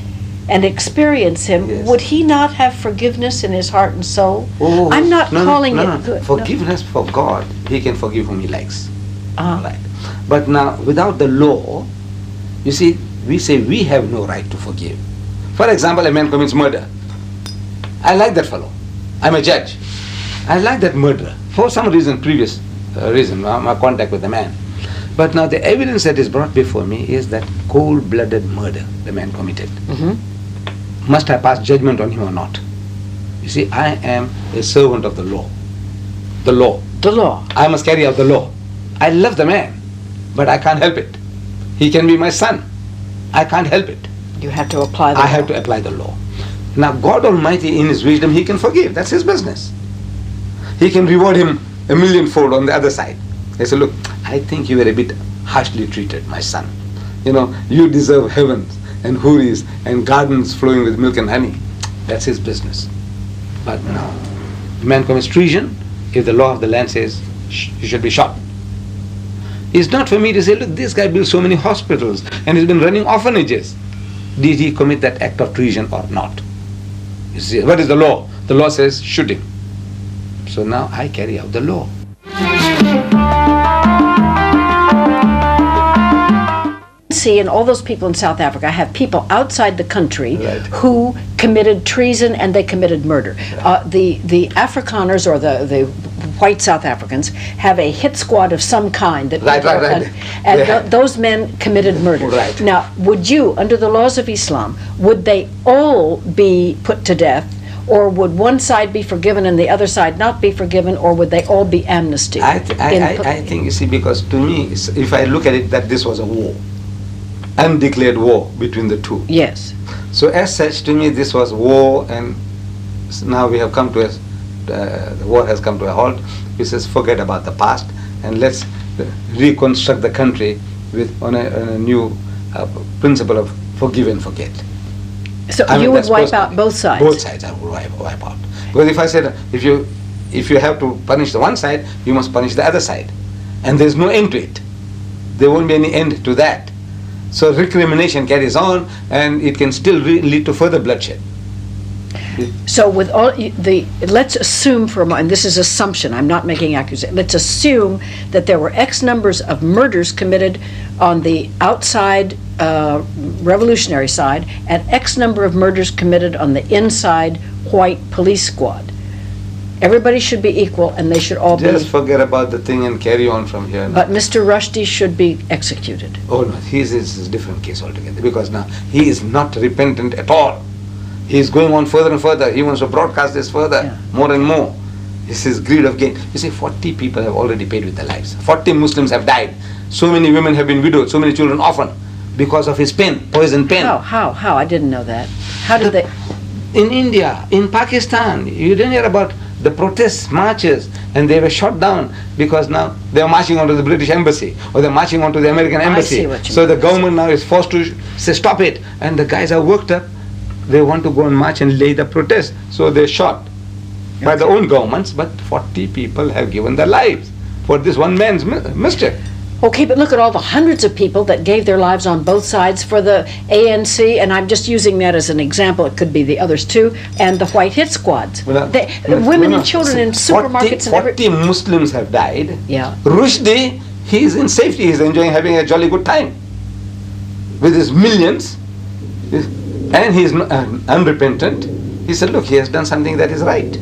and experience him, yes. would he not have forgiveness in his heart and soul? Oh, I'm not calling it good. Forgiveness for God, he can forgive whom he likes. Uh-huh. Right. But now, without the law, you see, we say we have no right to forgive. For example, a man commits murder. I like that fellow. I'm a judge. I like that murderer. For some reason, previous reason, my contact with the man. But now the evidence that is brought before me is that cold-blooded murder the man committed. Mm-hmm. Must I pass judgment on him or not? You see, I am a servant of the law. The law. The law. I must carry out the law. I love the man, but I can't help it. He can be my son. I can't help it. You have to apply the law. I have to apply the law. Now God Almighty in His wisdom, He can forgive. That's His business. He can reward him 1,000,000-fold on the other side. He said, look, I think you were a bit harshly treated, my son. You know, you deserve heavens and houris and gardens flowing with milk and honey. That's his business. But no. The man commits treason if the law of the land says he should be shot. It's not for me to say, look, this guy built so many hospitals and he's been running orphanages. Did he commit that act of treason or not? You see, what is the law? The law says shoot him. So now I carry out the law. See, and all those people in South Africa have people outside the country Right. who committed treason and they committed murder. The Afrikaners or the white South Africans have a hit squad of some kind that Right. and those men committed murder. Right. Now, would you, under the laws of Islam, would they all be put to death? Or would one side be forgiven and the other side not be forgiven, or would they all be amnesty? I think, you see, because to me, if I look at it, that this was a war. Undeclared war between the two. Yes. So as such, to me, this was war, and now we have come to the war has come to a halt. We says forget about the past and let's reconstruct the country on a new principle of forgive and forget. So you would wipe out both sides? Both sides I would wipe out. Because if I said, if you have to punish the one side, you must punish the other side. And there's no end to it. There won't be any end to that. So recrimination carries on, and it can still lead to further bloodshed. So with all let's assume for a moment, and this is assumption, I'm not making accusation, let's assume that there were X numbers of murders committed on the outside revolutionary side and X number of murders committed on the inside white police squad. Everybody should be equal and they should all Just forget about the thing and carry on from here now. But Mr. Rushdie should be executed. Oh no, his is a different case altogether, because now he is not repentant at all. He is going on further and further. He wants to broadcast this further, more and more. This is greed of gain. You see, 40 people have already paid with their lives. 40 Muslims have died. So many women have been widowed, so many children orphaned because of his pen, poison pen. How? I didn't know that. How did they? In India, in Pakistan, you didn't hear about the protests, marches, and they were shot down because now they are marching onto the British embassy or they're marching onto the American embassy. So the government now is forced to say stop it, and the guys are worked up. They want to go and march and lay the protest, so they're shot by their own governments, but 40 people have given their lives for this one man's mischief. Okay, but look at all the hundreds of people that gave their lives on both sides for the ANC, and I'm just using that as an example, it could be the others too, and the white hit squads. Women and children in supermarkets 40 Muslims have died. Yeah. Rushdie, he is in safety, he's enjoying having a jolly good time with his millions, and he is unrepentant. He said, look, he has done something that is right.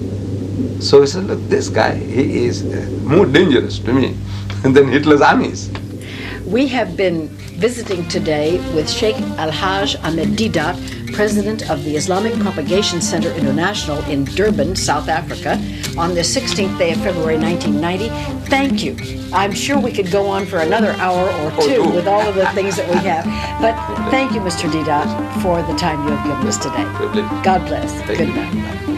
So he said, look, this guy, he is more dangerous to me than Hitler's armies. We have been visiting today with Sheikh Al-Haj Ahmed Deedat, President of the Islamic Propagation Center International in Durban, South Africa, on the 16th day of February 1990. Thank you. I'm sure we could go on for another hour or two with all of the things that we have. But thank you, Mr. Deedat, for the time you have given us today. God bless. Good night.